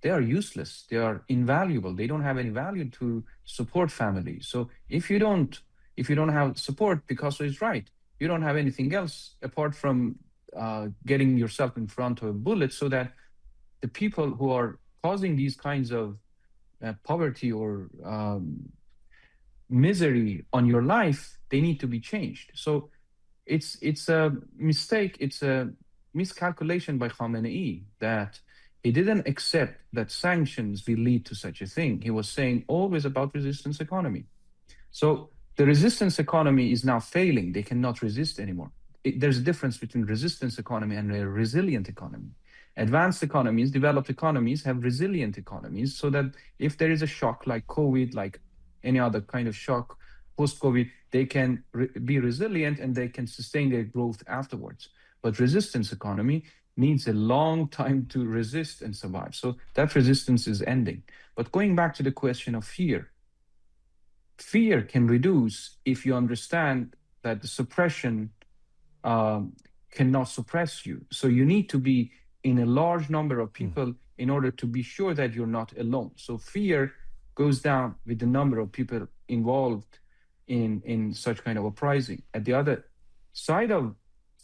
they are useless. They are invaluable. They don't have any value to support families. So if you don't have support, Picasso is right. You don't have anything else apart from getting yourself in front of a bullet, so that the people who are causing these kinds of poverty or misery on your life, they need to be changed. So it's a mistake. It's a miscalculation by Khamenei that he didn't accept that sanctions will lead to such a thing. He was saying always about resistance economy. So the resistance economy is now failing. They cannot resist anymore. There's a difference between resistance economy and a resilient economy. Advanced economies, developed economies have resilient economies, so that if there is a shock like COVID, like any other kind of shock post-COVID, they can be resilient and they can sustain their growth afterwards. But resistance economy needs a long time to resist and survive. So that resistance is ending. But going back to the question of fear, fear can reduce if you understand that the suppression um, cannot suppress you. So you need to be in a large number of people in order to be sure that you're not alone. So fear goes down with the number of people involved in such kind of uprising. At the other side of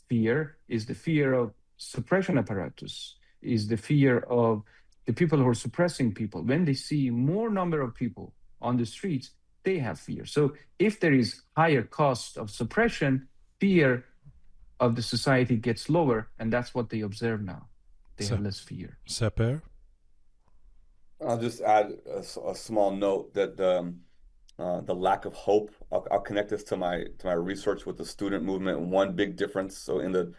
fear is the fear of suppression apparatus, is the fear of the people who are suppressing people. When they see more number of people on the streets, they have fear. So if there is higher cost of suppression, fear of the society gets lower, and that's what they observe now. They have less fear. Sepehr? I'll just add a small note that the lack of hope. I'll connect this to my research with the student movement. One big difference. So in the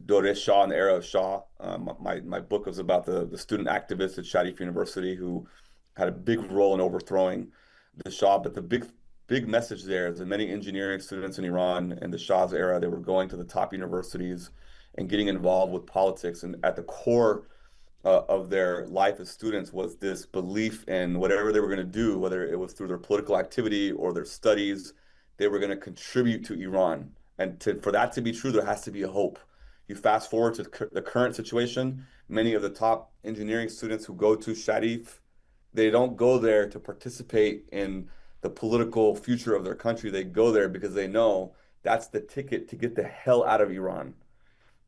Dore Shah, in the era of Shah, my book was about the student activists at Sharif University who had a big role in overthrowing the Shah. But the big message there is that many engineering students in Iran in the Shah's era, they were going to the top universities and getting involved with politics. And at the core of their life as students was this belief in whatever they were going to do, whether it was through their political activity or their studies, they were going to contribute to Iran. And for that to be true, there has to be a hope. You fast forward to the current situation, many of the top engineering students who go to Sharif, they don't go there to participate in the political future of their country. They go there because they know that's the ticket to get the hell out of Iran.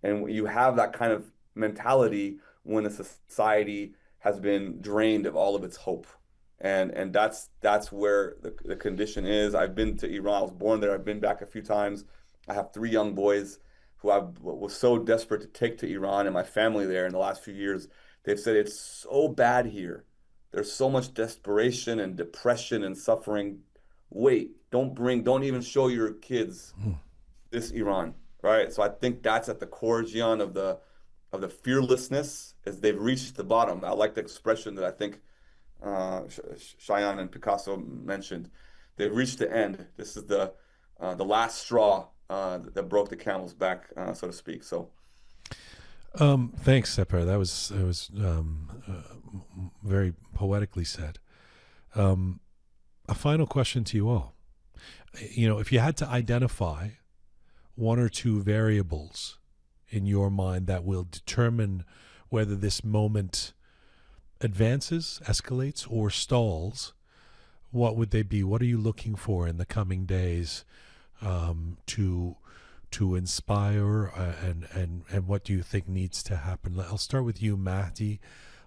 And you have that kind of mentality when a society has been drained of all of its hope. And that's where the condition is. I've been to Iran. I was born there. I've been back a few times. I have three young boys who I was so desperate to take to Iran, and my family there in the last few years. They've said it's so bad here. There's so much desperation and depression and suffering. Wait, don't even show your kids this Iran, right? So I think that's at the core, Jian, of the fearlessness, as they've reached the bottom. I like the expression that I think Shayan and Picasso mentioned. They've reached the end. This is the last straw that broke the camel's back, so to speak. So, thanks, Sepehr. That was very poetically said. A final question to you all. You know, if you had to identify one or two variables in your mind that will determine whether this moment advances, escalates, or stalls, what would they be? What are you looking for in the coming days to inspire, and what do you think needs to happen? I'll start with you, Mahdi,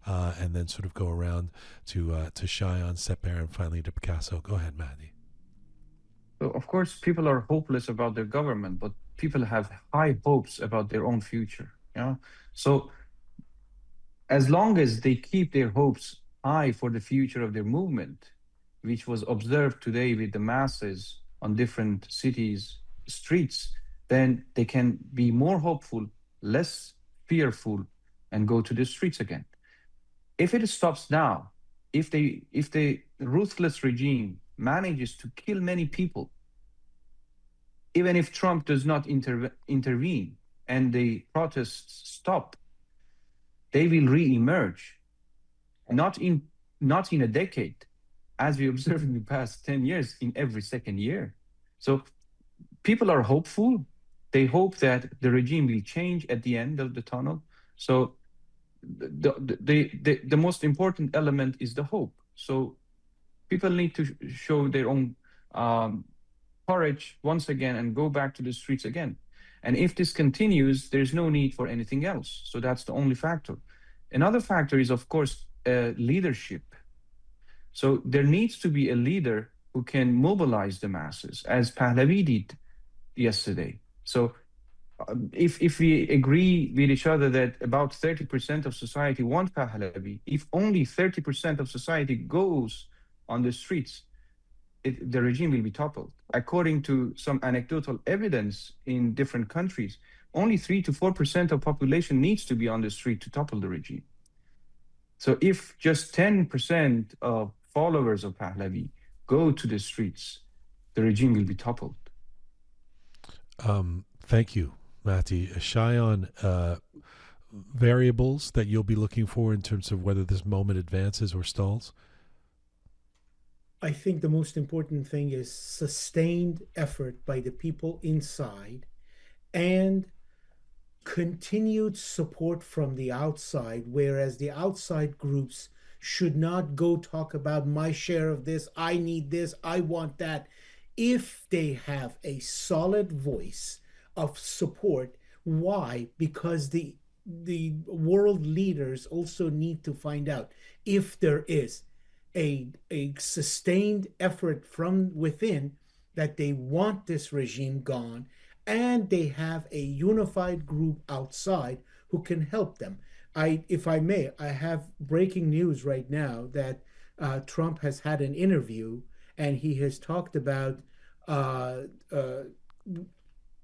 and then sort of go around to Shayan, Sepehr, and finally to Picasso. Go ahead, Mahdi. So of course, people are hopeless about their government, but people have high hopes about their own future. So as long as they keep their hopes high for the future of their movement, which was observed today with the masses on different cities, streets, then they can be more hopeful, less fearful, and go to the streets again. If it stops now, if the ruthless regime manages to kill many people, even if Trump does not intervene and the protests stop, they will re-emerge, not in not in a decade, as we observed in the past 10 years, in every second year. So people are hopeful. They hope that the regime will change at the end of the tunnel. So the most important element is the hope. So people need to show their own um, courage once again and go back to the streets again. And if this continues, there's no need for anything else. So that's the only factor. Another factor is, of course, leadership. So there needs to be a leader who can mobilize the masses, as Pahlavi did yesterday. So if we agree with each other that about 30% of society want Pahlavi, if only 30% of society goes on the streets, the regime will be toppled. According to some anecdotal evidence in different countries, only 3 to 4% of population needs to be on the street to topple the regime. So if just 10% of followers of Pahlavi go to the streets, the regime will be toppled. Thank you, Mahdi. Shayan, variables that you'll be looking for in terms of whether this moment advances or stalls? I think the most important thing is sustained effort by the people inside and continued support from the outside, whereas the outside groups should not go talk about my share of this, I need this, I want that. If they have a solid voice of support, why? Because the world leaders also need to find out if there is a sustained effort from within that they want this regime gone, and they have a unified group outside who can help them. If I may, I have breaking news right now that Trump has had an interview and he has talked about Reza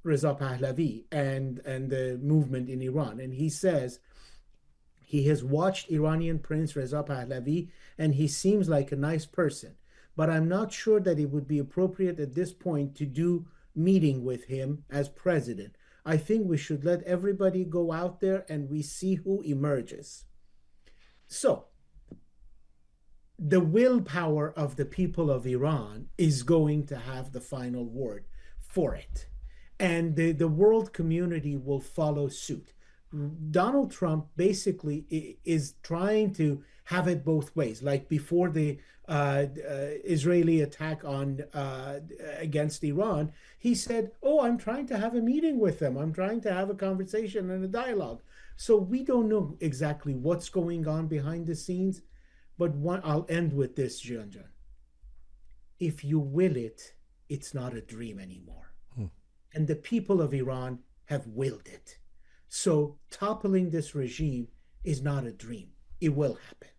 Pahlavi and the movement in Iran, and he says he has watched Iranian Prince Reza Pahlavi and he seems like a nice person, but I'm not sure that it would be appropriate at this point to do meeting with him as president. I think we should let everybody go out there and we see who emerges. So, the willpower of the people of Iran is going to have the final word for it. And the world community will follow suit. Donald Trump basically is trying to have it both ways. Like before the Israeli attack on against Iran, he said, "Oh, I'm trying to have a meeting with them. I'm trying to have a conversation and a dialogue." So we don't know exactly what's going on behind the scenes. But I'll end with this, Jian. If you will it, it's not a dream anymore. And the people of Iran have willed it. So toppling this regime is not a dream. It will happen.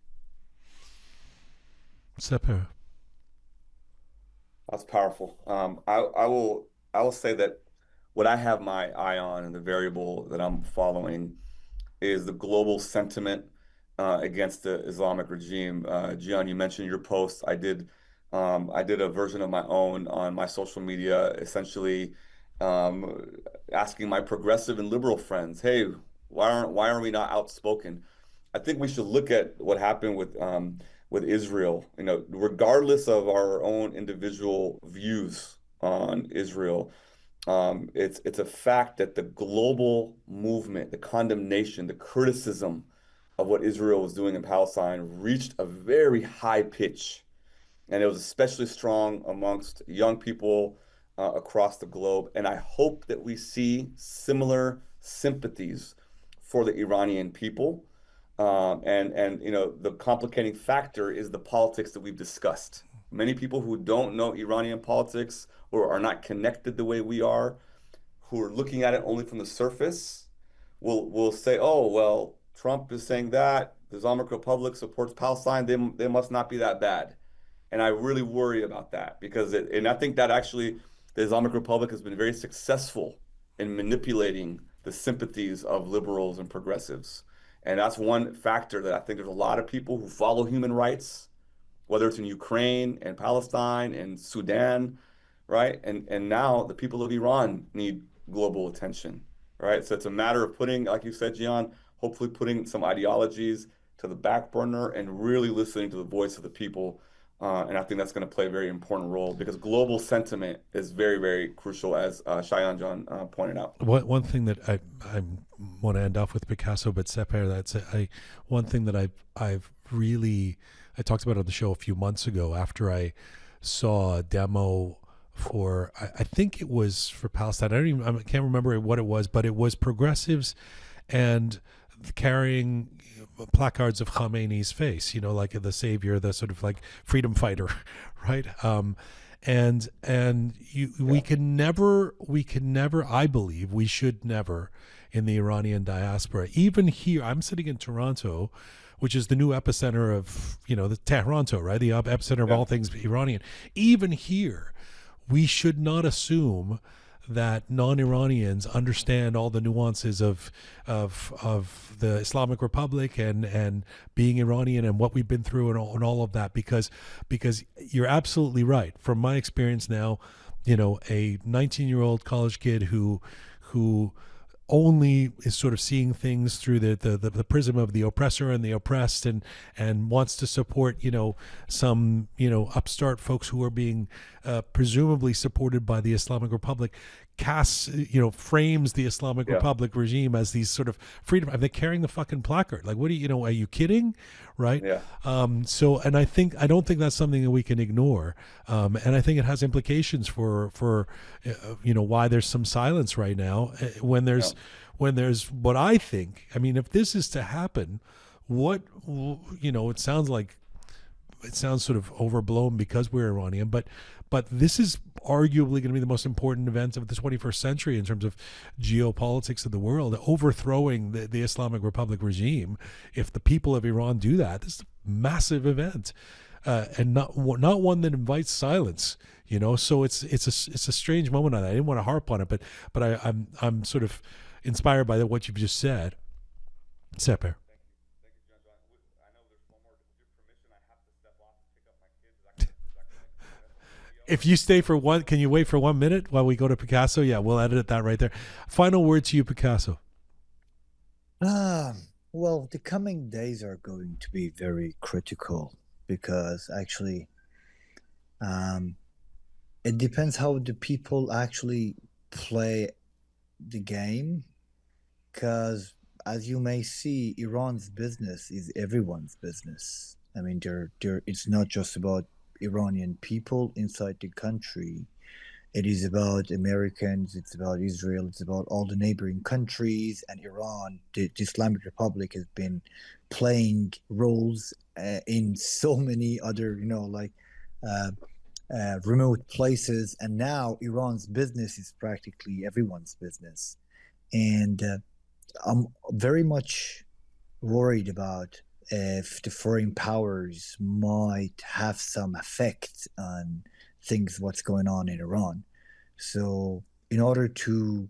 Sepehr. That's powerful. I will say that what I have my eye on and the variable that I'm following is the global sentiment against the Islamic regime. Jian, you mentioned your post. I did a version of my own on my social media, essentially asking my progressive and liberal friends, "Hey, why aren't we not outspoken?" I think we should look at what happened with Israel. You know, regardless of our own individual views on Israel, it's a fact that the global movement, the condemnation, the criticism of what Israel was doing in Palestine reached a very high pitch, and it was especially strong amongst young people across the globe. And I hope that we see similar sympathies for the Iranian people. And you know, the complicating factor is the politics that we've discussed. Many people who don't know Iranian politics or are not connected the way we are, who are looking at it only from the surface, will say, "Oh, well, Trump is saying that the Islamic Republic supports Palestine. They must not be that bad." And I really worry about that because and I think that actually the Islamic Republic has been very successful in manipulating the sympathies of liberals and progressives. And that's one factor that I think there's a lot of people who follow human rights, whether it's in Ukraine and Palestine and Sudan, right? And now the people of Iran need global attention, right? So it's a matter of putting, like you said, Gian, hopefully putting some ideologies to the back burner and really listening to the voice of the people. And I think that's going to play a very important role because global sentiment is very, very crucial, as Shayan John pointed out. One thing that I want to end off with Picasso, but Sepehr, one thing that I've really, I talked about on the show a few months ago after I saw a demo for, I think it was for Palestine. I can't remember what it was, but it was progressives and carrying placards of Khamenei's face, like the savior, the sort of like freedom fighter, right? We can never, I believe we should never in the Iranian diaspora, even here, I'm sitting in Toronto, which is the new epicenter of, the Toronto, right? The epicenter of all things Iranian. Even here, we should not assume that non-Iranians understand all the nuances of the Islamic Republic and being Iranian and what we've been through and all of that, because you're absolutely right. From my experience now, a 19-year-old college kid who only is sort of seeing things through the prism of the oppressor and the oppressed and wants to support, some, upstart folks who are being presumably supported by the Islamic Republic, casts, frames the Islamic Republic regime as these sort of freedom. They're carrying the fucking placard. Like, what are you, are you kidding? Right. Yeah. And I don't think that's something that we can ignore. And I think it has implications for why there's some silence right now when there's what I think, if this is to happen, it sounds sort of overblown because we're Iranian, but this is arguably going to be the most important event of the 21st century in terms of geopolitics of the world, overthrowing the Islamic Republic regime. If the people of Iran do that, this is a massive event, and not one that invites silence. So it's a strange moment on that. I didn't want to harp on it, but I'm sort of inspired by what you've just said, Sepehr. If you stay for one, can you wait for 1 minute while we go to Picasso? Yeah, we'll edit that right there. Final word to you, Picasso. Well, the coming days are going to be very critical because actually, it depends how the people actually play the game. Because as you may see, Iran's business is everyone's business. It's not just about Iranian people inside the country. It is about Americans, it's about Israel, it's about all the neighboring countries and Iran. The Islamic Republic has been playing roles in so many other, remote places. And now Iran's business is practically everyone's business. And I'm very much worried about if the foreign powers might have some effect on things, what's going on in Iran. So in order to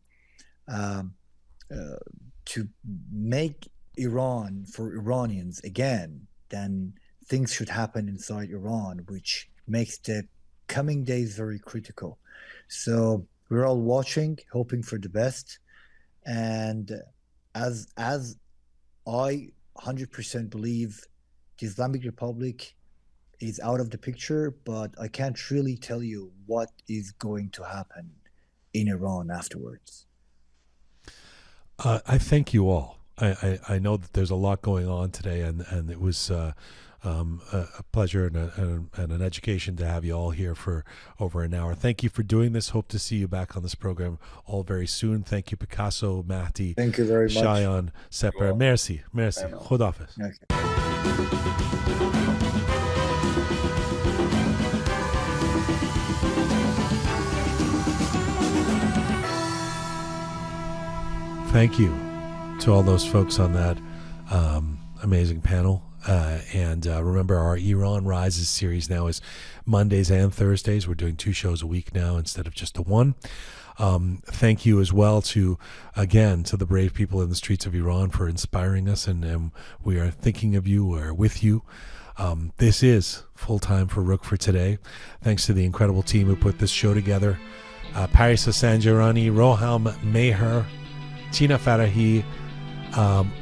make Iran for Iranians again, then things should happen inside Iran, which makes the coming days very critical. So we're all watching, hoping for the best. And as I 100% believe the Islamic Republic is out of the picture, but I can't really tell you what is going to happen in Iran afterwards. I thank you all. I know that there's a lot going on today, and it was a pleasure and an education to have you all here for over an hour. Thank you for doing this. Hope to see you back on this program all very soon. Thank you, Picasso, Mahdi. Thank you very much. Shayan, Sepehr. Merci. Khodafez. Okay. Thank you to all those folks on that amazing panel. And remember, our Iran Rises series now is Mondays and Thursdays. We're doing 2 shows a week now instead of just the one. Thank you as well to the brave people in the streets of Iran for inspiring us. And we are thinking of you. We're with you. This is full time for Roqe for today. Thanks to the incredible team who put this show together. Paris Sanjarani, Roham Meher, Tina Farahi,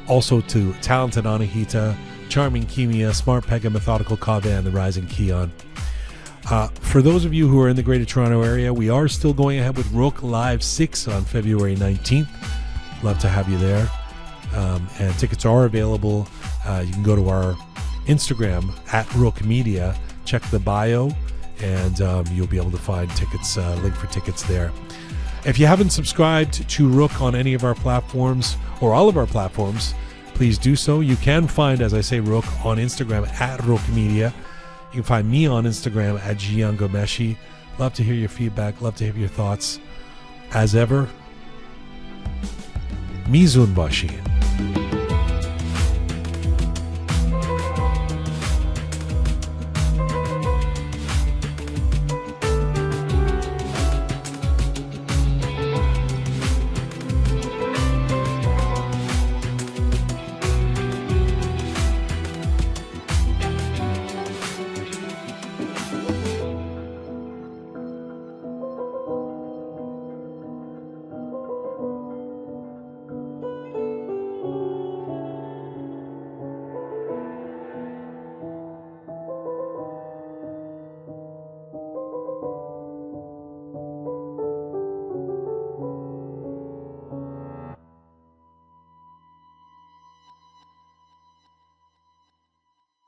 also to Talented Anahita, Charming Kimia, Smart Pega, Methodical Kave, and the Rising Keon. For those of you who are in the Greater Toronto area, we are still going ahead with Roqe Live 6 on February 19th. Love to have you there. And tickets are available. You can go to our Instagram at Roqe Media, check the bio, and you'll be able to find tickets, link for tickets there. If you haven't subscribed to Roqe on any of our platforms or all of our platforms, please do so. You can find, as I say, Roqe on Instagram at Roqe Media. You can find me on Instagram at Jian Ghomeshi. Love to hear your feedback. Love to hear your thoughts. As ever, Mizun Bashi.